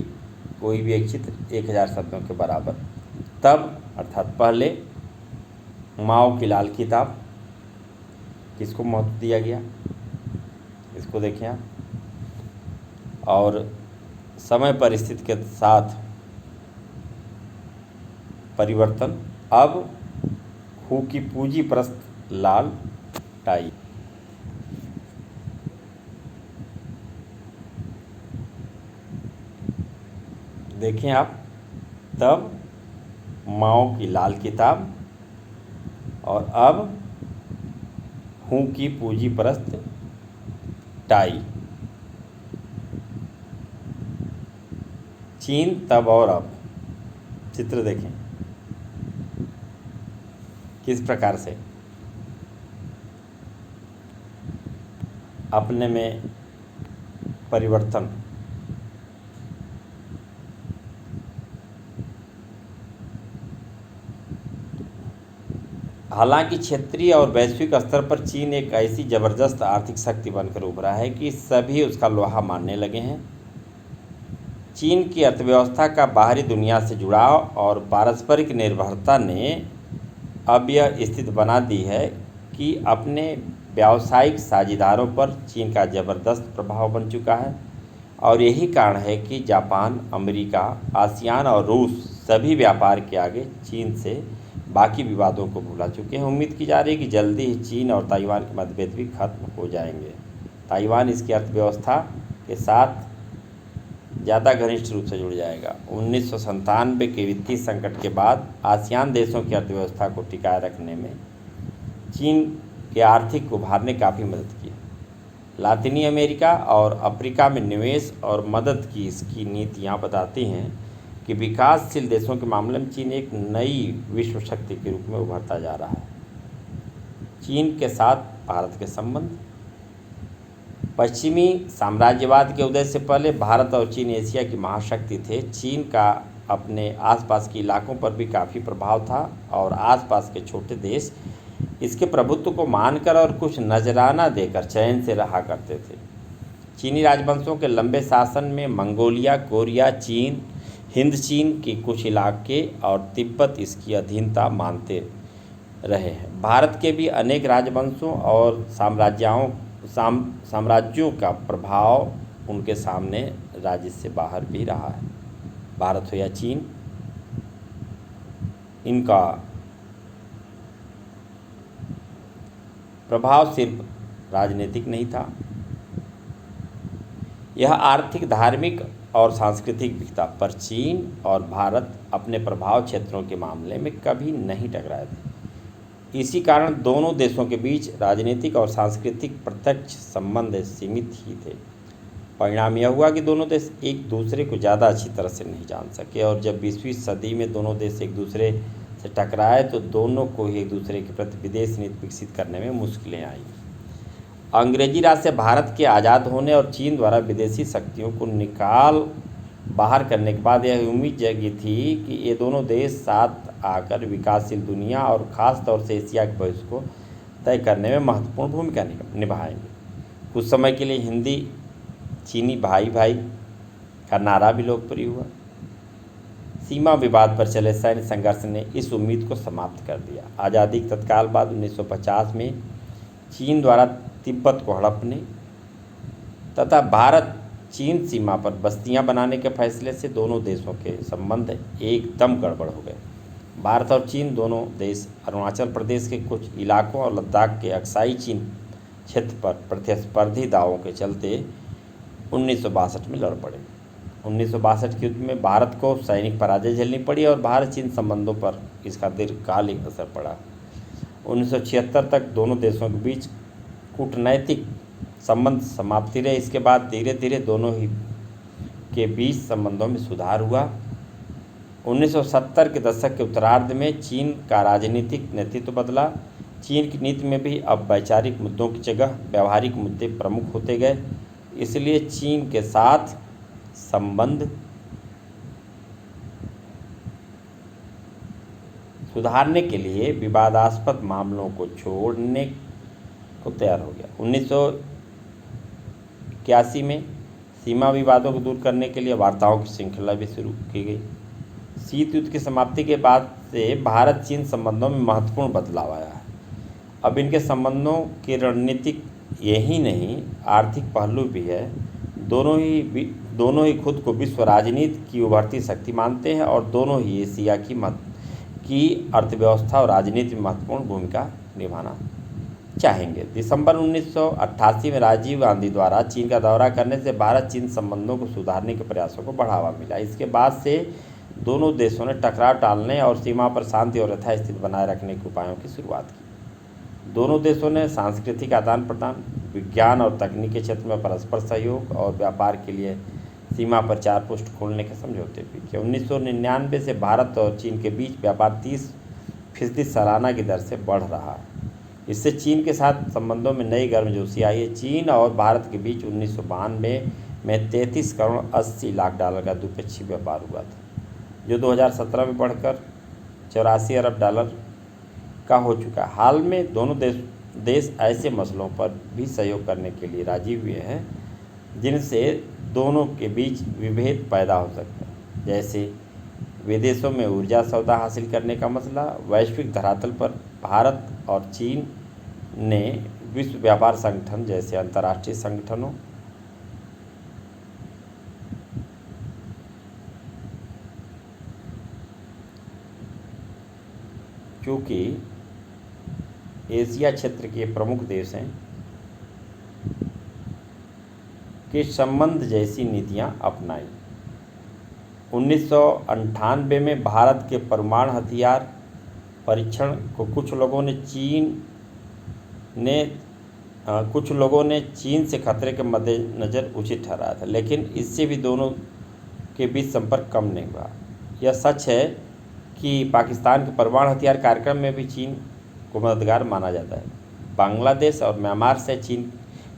कोई भी एक चित्र 1000 शब्दों के बराबर। तब अर्थात पहले माओ की लाल किताब, किसको महत्व दिया गया, इसको देखें आप। और समय परिस्थिति के साथ परिवर्तन। अब हु की पूंजी परस्त लाल टाई। देखें आप, तब माओ की लाल किताब और अब हूँ की पूंजी परस्त टाई। चीन तब और अब। चित्र देखें किस प्रकार से अपने में परिवर्तन। हालांकि क्षेत्रीय और वैश्विक स्तर पर चीन एक ऐसी ज़बरदस्त आर्थिक शक्ति बनकर उभरा है कि सभी उसका लोहा मानने लगे हैं। चीन की अर्थव्यवस्था का बाहरी दुनिया से जुड़ाव और पारस्परिक निर्भरता ने अब यह स्थिति बना दी है कि अपने व्यावसायिक साझेदारों पर चीन का ज़बरदस्त प्रभाव बन चुका है। और यही कारण है कि जापान, अमेरिका, आसियान और रूस सभी व्यापार के आगे चीन से बाकी विवादों को भुला चुके हैं। उम्मीद की जा रही है कि जल्दी ही चीन और ताइवान के मतभेद भी खत्म हो जाएंगे। ताइवान इसकी अर्थव्यवस्था के साथ ज़्यादा घनिष्ठ रूप से जुड़ जाएगा। 1997 के वित्तीय संकट के बाद आसियान देशों की अर्थव्यवस्था को टिकाए रखने में चीन के आर्थिक उभार ने काफ़ी मदद की। लातिनी अमेरिका और अफ्रीका में निवेश और मदद की इसकी नीतियाँ बताती हैं कि विकासशील देशों के मामले में चीन एक नई विश्व शक्ति के रूप में उभरता जा रहा है। चीन के साथ भारत के संबंध। पश्चिमी साम्राज्यवाद के उदय से पहले भारत और चीन एशिया की महाशक्ति थे। चीन का अपने आसपास के इलाकों पर भी काफ़ी प्रभाव था और आसपास के छोटे देश इसके प्रभुत्व को मानकर और कुछ नजराना देकर चैन से रहा करते थे। चीनी राजवंशों के लंबे शासन में मंगोलिया, कोरिया, चीन, हिंद चीन के कुछ इलाके और तिब्बत इसकी अधीनता मानते रहे हैं। भारत के भी अनेक राजवंशों और साम्राज्यों का प्रभाव उनके सामने राज्य से बाहर भी रहा है। भारत हो या चीन, इनका प्रभाव सिर्फ राजनीतिक नहीं था, यह आर्थिक, धार्मिक और सांस्कृतिक भी था। पर चीन और भारत अपने प्रभाव क्षेत्रों के मामले में कभी नहीं टकराए थे। इसी कारण दोनों देशों के बीच राजनीतिक और सांस्कृतिक प्रत्यक्ष संबंध सीमित ही थे। परिणाम यह हुआ कि दोनों देश एक दूसरे को ज़्यादा अच्छी तरह से नहीं जान सके और जब 20वीं सदी में दोनों देश एक दूसरे से टकराए तो दोनों को ही एक दूसरे के प्रति विदेश नीति विकसित करने में मुश्किलें आईं। अंग्रेजी राज से भारत के आज़ाद होने और चीन द्वारा विदेशी शक्तियों को निकाल बाहर करने के बाद यह उम्मीद जगी थी कि ये दोनों देश साथ आकर विकासशील दुनिया और ख़ास तौर से एशिया के भविष्य को तय करने में महत्वपूर्ण भूमिका निभाएंगे। कुछ समय के लिए हिंदी चीनी भाई भाई का नारा भी लोकप्रिय हुआ। सीमा विवाद पर चले सैन्य संघर्ष ने इस उम्मीद को समाप्त कर दिया। आज़ादी के तत्काल बाद 1950 में चीन द्वारा तिब्बत को हड़पने तथा भारत चीन सीमा पर बस्तियां बनाने के फैसले से दोनों देशों के संबंध एकदम गड़बड़ हो गए। भारत और चीन दोनों देश अरुणाचल प्रदेश के कुछ इलाकों और लद्दाख के अक्साई चीन क्षेत्र पर प्रतिस्पर्धी दावों के चलते 1962 में लड़ पड़े। 1962 के युद्ध में भारत को सैनिक पराजय झेलनी पड़ी और भारत चीन संबंधों पर इसका दीर्घकालिक असर पड़ा। 1976 तक दोनों देशों के बीच कूटनैतिक संबंध समाप्ति रहे। इसके बाद धीरे धीरे दोनों ही के बीच संबंधों में सुधार हुआ। 1970 के दशक के उत्तरार्ध में चीन का राजनीतिक नेतृत्व बदला। चीन की नीति में भी अब वैचारिक मुद्दों की जगह व्यवहारिक मुद्दे प्रमुख होते गए। इसलिए चीन के साथ संबंध सुधारने के लिए विवादास्पद मामलों को छोड़ने को तैयार हो गया। 1981 में सीमा विवादों को दूर करने के लिए वार्ताओं की श्रृंखला भी शुरू की गई। शीत युद्ध की समाप्ति के बाद से भारत चीन संबंधों में महत्वपूर्ण बदलाव आया है। अब इनके संबंधों के रणनीतिक यही नहीं आर्थिक पहलू भी है। दोनों ही खुद को विश्व राजनीति की उभरती शक्ति मानते हैं और दोनों ही एशिया की अर्थव्यवस्था और राजनीति में महत्वपूर्ण भूमिका निभाना चाहेंगे। दिसंबर 1988 में राजीव गांधी द्वारा चीन का दौरा करने से भारत चीन संबंधों को सुधारने के प्रयासों को बढ़ावा मिला। इसके बाद से दोनों देशों ने टकराव टालने और सीमा पर शांति और यथास्थिति बनाए रखने के उपायों की शुरुआत की। दोनों देशों ने सांस्कृतिक आदान प्रदान, विज्ञान और तकनीक के क्षेत्र में परस्पर सहयोग और व्यापार के लिए सीमा पर 4 पोस्ट खोलने के समझौते भी किए। 1999 से भारत और चीन के बीच व्यापार 30% सालाना की दर से बढ़ रहा है। इससे चीन के साथ संबंधों में नई गर्मजोशी आई है। चीन और भारत के बीच 1992 में 33 करोड़ 80 लाख डॉलर का द्विपक्षीय व्यापार हुआ था, जो 2017 में बढ़कर 84 अरब डॉलर का हो चुका है। हाल में दोनों देश ऐसे मसलों पर भी सहयोग करने के लिए राजी हुए हैं जिनसे दोनों के बीच विभेद पैदा हो सकता है, जैसे विदेशों में ऊर्जा सौदा हासिल करने का मसला। वैश्विक धरातल पर भारत और चीन ने विश्व व्यापार संगठन जैसे अंतर्राष्ट्रीय संगठनों चूँकि एशिया क्षेत्र के प्रमुख देश हैं के संबंध जैसी नीतियां अपनाई। 1998 में भारत के परमाणु हथियार परीक्षण को कुछ लोगों ने चीन से खतरे के मद्देनज़र उचित ठहराया था, लेकिन इससे भी दोनों के बीच संपर्क कम नहीं हुआ। यह सच है कि पाकिस्तान के परमाणु हथियार कार्यक्रम में भी चीन को मददगार माना जाता है। बांग्लादेश और म्यांमार से चीन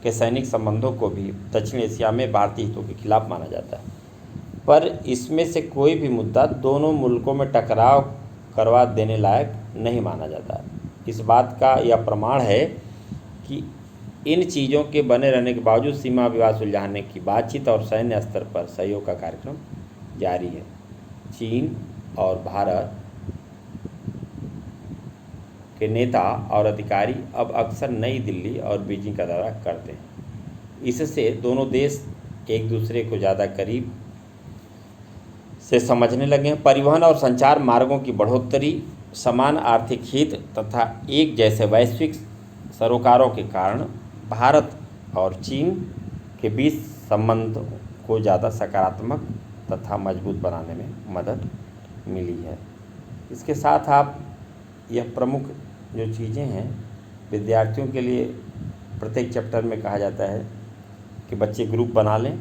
के सैनिक संबंधों को भी दक्षिण एशिया में भारतीय हितों के खिलाफ माना जाता है, पर इसमें से कोई भी मुद्दा दोनों मुल्कों में टकराव करवा देने लायक नहीं माना जाता। इस बात का यह प्रमाण है कि इन चीज़ों के बने रहने के बावजूद सीमा विवाद सुलझाने की बातचीत और सैन्य स्तर पर सहयोग का कार्यक्रम जारी है। चीन और भारत के नेता और अधिकारी अब अक्सर नई दिल्ली और बीजिंग का दौरा करते हैं। इससे दोनों देश एक दूसरे को ज़्यादा करीब से समझने लगे हैं। परिवहन और संचार मार्गों की बढ़ोतरी, समान आर्थिक हित तथा एक जैसे वैश्विक सरोकारों के कारण भारत और चीन के बीच संबंध को ज़्यादा सकारात्मक तथा मजबूत बनाने में मदद मिली है। इसके साथ आप यह प्रमुख जो चीज़ें हैं विद्यार्थियों के लिए प्रत्येक चैप्टर में कहा जाता है कि बच्चे ग्रुप बना लें,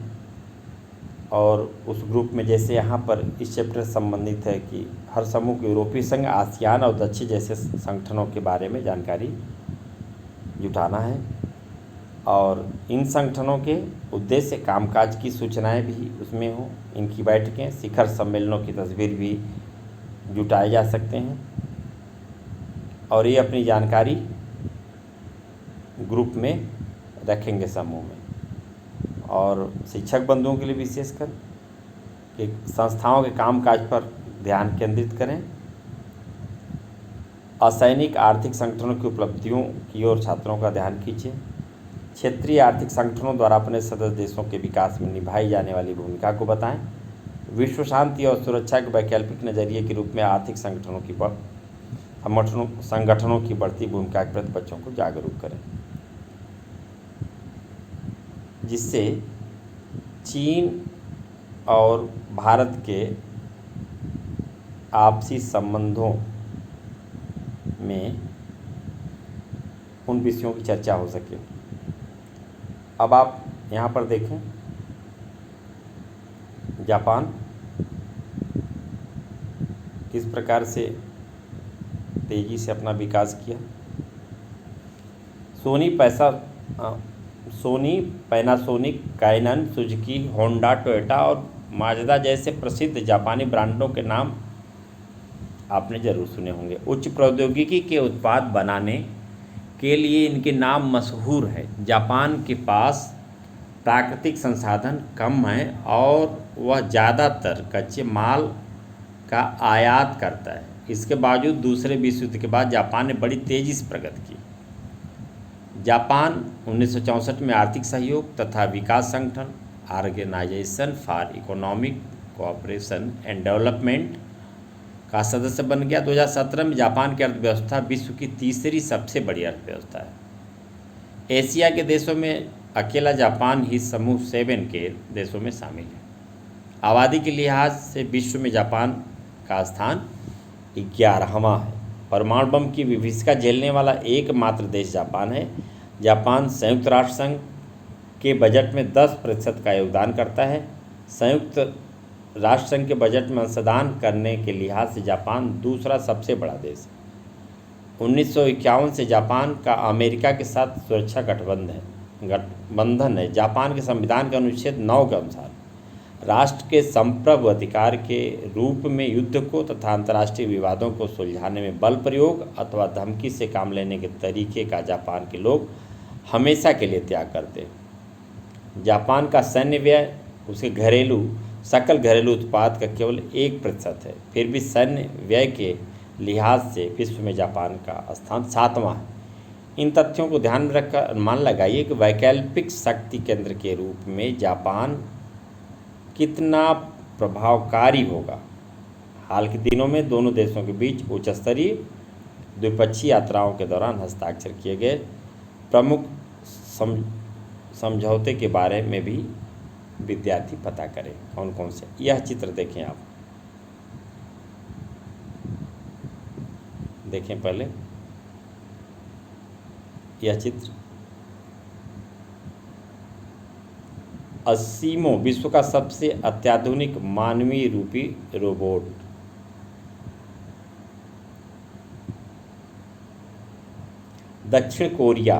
और उस ग्रुप में जैसे यहाँ पर इस चैप्टर से संबंधित है कि हर समूह को यूरोपीय संघ, आसियान और दक्षिण जैसे संगठनों के बारे में जानकारी जुटाना है, और इन संगठनों के उद्देश्य कामकाज की सूचनाएं भी उसमें हों। इनकी बैठकें, शिखर सम्मेलनों की तस्वीर भी जुटाए जा सकते हैं, और ये अपनी जानकारी ग्रुप में रखेंगे समूह में। और शिक्षक बंधुओं के लिए विशेषकर कि संस्थाओं के कामकाज पर ध्यान केंद्रित करें। असैनिक आर्थिक संगठनों की उपलब्धियों की ओर छात्रों का ध्यान खींचें। क्षेत्रीय आर्थिक संगठनों द्वारा अपने सदस्य देशों के विकास में निभाई जाने वाली भूमिका को बताएं। विश्व शांति और सुरक्षा के वैकल्पिक नज़रिए के रूप में आर्थिक संगठनों की बढ़ती भूमिका के प्रति बच्चों को जागरूक करें, जिससे चीन और भारत के आपसी संबंधों में उन विषयों की चर्चा हो सके। अब आप यहाँ पर देखें, जापान किस प्रकार से तेज़ी से अपना विकास किया। Sony, Panasonic, Canon, Suzuki, Honda, Toyota और माज़दा जैसे प्रसिद्ध जापानी ब्रांडों के नाम आपने ज़रूर सुने होंगे। उच्च प्रौद्योगिकी के उत्पाद बनाने के लिए इनके नाम मशहूर है। जापान के पास प्राकृतिक संसाधन कम हैं और वह ज़्यादातर कच्चे माल का आयात करता है। इसके बावजूद दूसरे विश्व युद्ध के बाद जापान ने बड़ी तेज़ी से प्रगति की। जापान 1964 में आर्थिक सहयोग तथा विकास संगठन organisation for economic cooperation and development का सदस्य बन गया। 2017 में जापान की अर्थव्यवस्था विश्व की तीसरी सबसे बड़ी अर्थव्यवस्था है। एशिया के देशों में अकेला जापान ही समूह 7 के देशों में शामिल है। आबादी के लिहाज से विश्व में जापान का स्थान 11वां है। परमाणु बम की विभीषिका झेलने वाला एकमात्र देश जापान है। जापान संयुक्त राष्ट्र संघ के बजट में 10% का योगदान करता है। संयुक्त राष्ट्र संघ के बजट में अंशदान करने के लिहाज से जापान दूसरा सबसे बड़ा देश है। 1951 से जापान का अमेरिका के साथ सुरक्षा गठबंधन है। जापान के संविधान के अनुच्छेद 9 के अनुसार राष्ट्र के संप्रभु अधिकार के रूप में युद्ध को तथा अंतर्राष्ट्रीय विवादों को सुलझाने में बल प्रयोग अथवा धमकी से काम लेने के तरीके का जापान के लोग हमेशा के लिए त्याग करते हैं। जापान का सैन्य व्यय उसके सकल घरेलू उत्पाद का केवल 1% है। फिर भी सैन्य व्यय के लिहाज से विश्व में जापान का स्थान 7वां है। इन तथ्यों को ध्यान में रखकर अनुमान लगाइए कि वैकल्पिक शक्ति केंद्र के रूप में जापान कितना प्रभावकारी होगा। हाल के दिनों में दोनों देशों के बीच उच्च स्तरीय द्विपक्षीय यात्राओं के दौरान हस्ताक्षर किए गए प्रमुख समझौते के बारे में भी विद्यार्थी पता करें। कौन कौन से, यह चित्र देखें आप, देखें पहले यह चित्र। 80वां विश्व का सबसे अत्याधुनिक मानवीय रूपी रोबोट। दक्षिण कोरिया,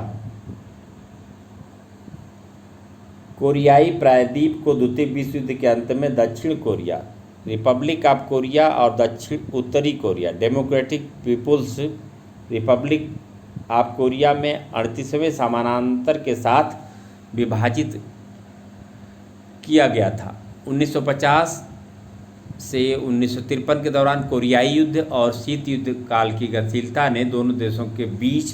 कोरियाई प्रायद्वीप को द्वितीय विश्व युद्ध के अंत में दक्षिण कोरिया, रिपब्लिक ऑफ कोरिया और दक्षिण उत्तरी Korea, democratic people's republic of Korea में 38वें समानांतर के साथ विभाजित किया गया था। 1950 से 1953 के दौरान कोरियाई युद्ध और शीत युद्ध काल की गतिशीलता ने दोनों देशों के बीच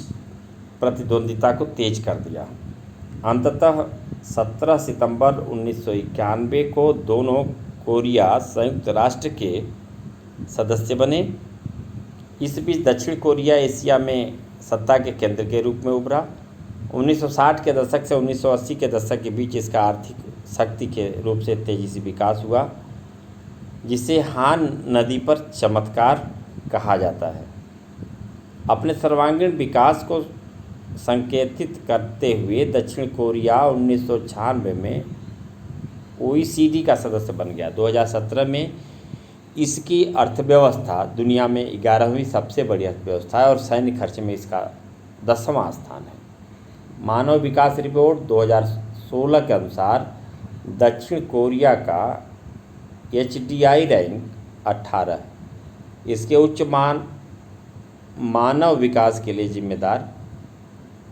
प्रतिद्वंदिता को तेज कर दिया। अंततः 17 सितंबर 1991 को दोनों कोरिया संयुक्त राष्ट्र के सदस्य बने। इस बीच दक्षिण कोरिया एशिया में सत्ता के केंद्र के रूप में उभरा। 1960 के दशक से 1980 के दशक के बीच इसका आर्थिक शक्ति के रूप से तेजी से विकास हुआ, जिसे हान नदी पर चमत्कार कहा जाता है। अपने सर्वांगीण विकास को संकेतित करते हुए दक्षिण कोरिया 1996 में OECD का सदस्य बन गया। 2017 में इसकी अर्थव्यवस्था दुनिया में 11वीं सबसे बड़ी अर्थव्यवस्था है और सैन्य खर्च में इसका 10वां स्थान है। मानव विकास रिपोर्ट 2016 के अनुसार दक्षिण कोरिया का HDI रैंक 18 है। इसके उच्च मानव विकास के लिए जिम्मेदार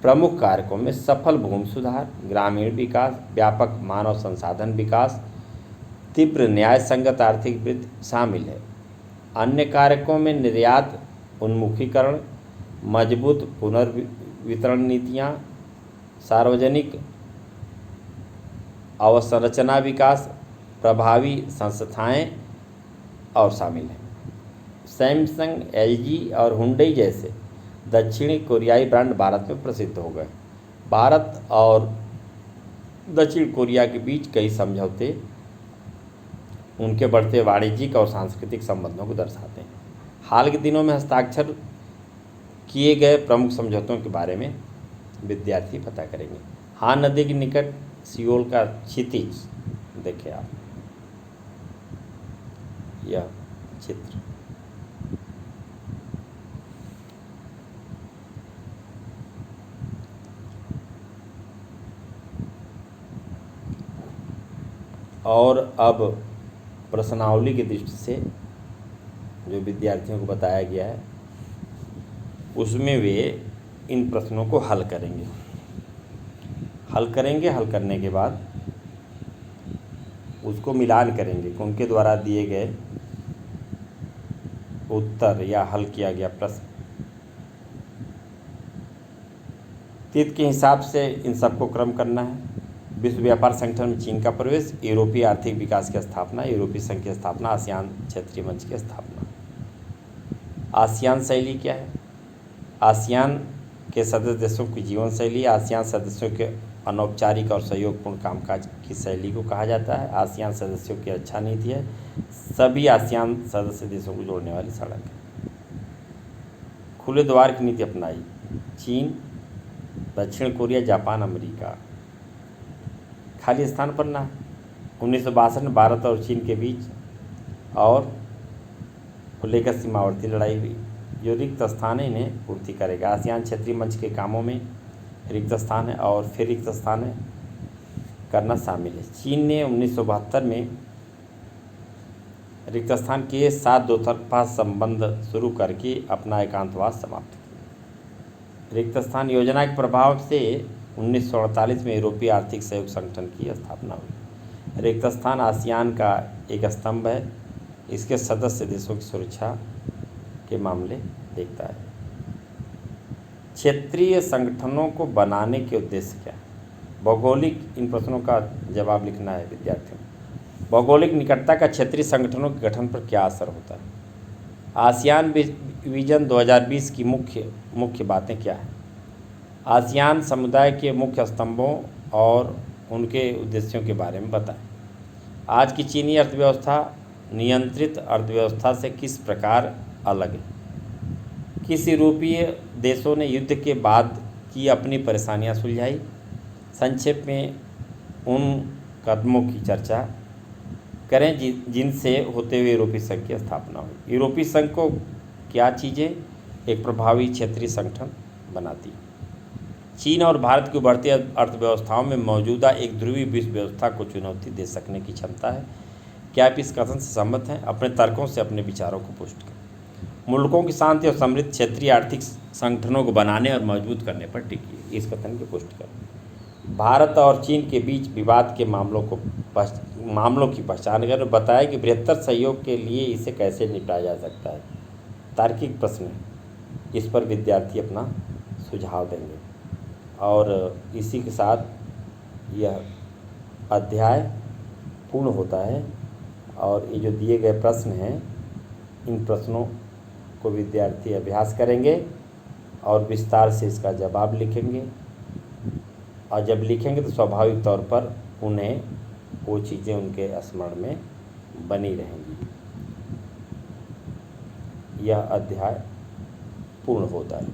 प्रमुख कारकों में सफल भूमि सुधार, ग्रामीण विकास, व्यापक मानव संसाधन विकास, तीव्र न्याय संगत आर्थिक वृद्धि शामिल है। अन्य कारकों में निर्यात उन्मुखीकरण, मजबूत पुनर्वितरण नीतियाँ, सार्वजनिक अवसंरचना विकास, प्रभावी संस्थाएं और शामिल हैं। सैमसंग, LG और हुंडई जैसे दक्षिणी कोरियाई ब्रांड भारत में प्रसिद्ध हो गए। भारत और दक्षिण कोरिया के बीच कई समझौते उनके बढ़ते वाणिज्यिक और सांस्कृतिक संबंधों को दर्शाते हैं। हाल के दिनों में हस्ताक्षर किए गए प्रमुख समझौतों के बारे में विद्यार्थी पता करेंगे। हान नदी के निकट सियोल का क्षितिज देखें आप, यह चित्र। और अब प्रश्नावली की दृष्टि से जो विद्यार्थियों को बताया गया है उसमें वे इन प्रश्नों को हल करेंगे। हल करने के बाद उसको मिलान करेंगे कि उनके द्वारा दिए गए उत्तर या हल किया गया प्रश्न तिथि के हिसाब से इन सबको क्रम करना है। विश्व व्यापार संगठन में चीन का प्रवेश, यूरोपीय आर्थिक विकास की स्थापना, यूरोपीय संघ की स्थापना, आसियान क्षेत्रीय मंच की स्थापना। आसियान शैली क्या है? आसियान के सदस्य देशों की जीवन शैली, आसियान सदस्यों के अनौपचारिक और सहयोगपूर्ण कामकाज की शैली को कहा जाता है। आसियान सदस्यों की रक्षा नीति है, सभी आसियान सदस्य देशों को जोड़ने वाली सड़क है। खुले द्वार की नीति अपनाई चीन, दक्षिण कोरिया, जापान, अमेरिका। खाली स्थान पर ना 1962 में भारत और चीन के बीच और को लेकर सीमावर्ती लड़ाई हुई। जो रिक्त स्थान है इन्हें पूर्ति करेगा। आसियान क्षेत्रीय मंच के कामों में रिक्त स्थान है और फिर रिक्त स्थान है करना शामिल है। चीन ने 1972 में रिक्त स्थान के साथ दोतरफा संबंध शुरू करके अपना एकांतवास समाप्त किया। रिक्त स्थान योजना के प्रभाव से 1948 में यूरोपीय आर्थिक सहयोग संगठन की स्थापना हुई। रिक्त स्थान आसियान का एक स्तंभ है, इसके सदस्य देशों की सुरक्षा के मामले देखता है। क्षेत्रीय संगठनों को बनाने के उद्देश्य क्या है? भौगोलिक, इन प्रश्नों का जवाब लिखना है विद्यार्थियों। भौगोलिक निकटता का क्षेत्रीय संगठनों के गठन पर क्या असर होता है? आसियान विजन 2020 की मुख्य बातें क्या हैं? आसियान समुदाय के मुख्य स्तंभों और उनके उद्देश्यों के बारे में बताएं। आज की चीनी अर्थव्यवस्था नियंत्रित अर्थव्यवस्था से किस प्रकार अलग है? किस यूरोपीय देशों ने युद्ध के बाद की अपनी परेशानियां सुलझाई? संक्षेप में उन कदमों की चर्चा करें जिनसे होते हुए यूरोपीय संघ की स्थापना हुई। यूरोपीय संघ को क्या चीज़ें एक प्रभावी क्षेत्रीय संगठन बनाती हैं? चीन और भारत की उभरती अर्थव्यवस्थाओं में मौजूदा एक ध्रुवीय विश्व व्यवस्था को चुनौती दे सकने की क्षमता है। क्या आप इस कथन से सहमत हैं? अपने तर्कों से अपने विचारों को पुष्ट करें। मुल्कों की शांति और समृद्ध क्षेत्रीय आर्थिक संगठनों को बनाने और मजबूत करने पर टिकी, इस कथन की पुष्टि करें। भारत और चीन के बीच विवाद के मामलों की पहचान करें और बताया कि बेहतर सहयोग के लिए इसे कैसे निपटाया जा सकता है। तार्किक प्रश्न है, इस पर विद्यार्थी अपना सुझाव देंगे। और इसी के साथ यह अध्याय पूर्ण होता है और ये जो दिए गए प्रश्न हैं, इन प्रश्नों को विद्यार्थी अभ्यास करेंगे और विस्तार से इसका जवाब लिखेंगे। और जब लिखेंगे तो स्वाभाविक तौर पर उन्हें वो चीज़ें उनके स्मरण में बनी रहेंगी। यह अध्याय पूर्ण होता है।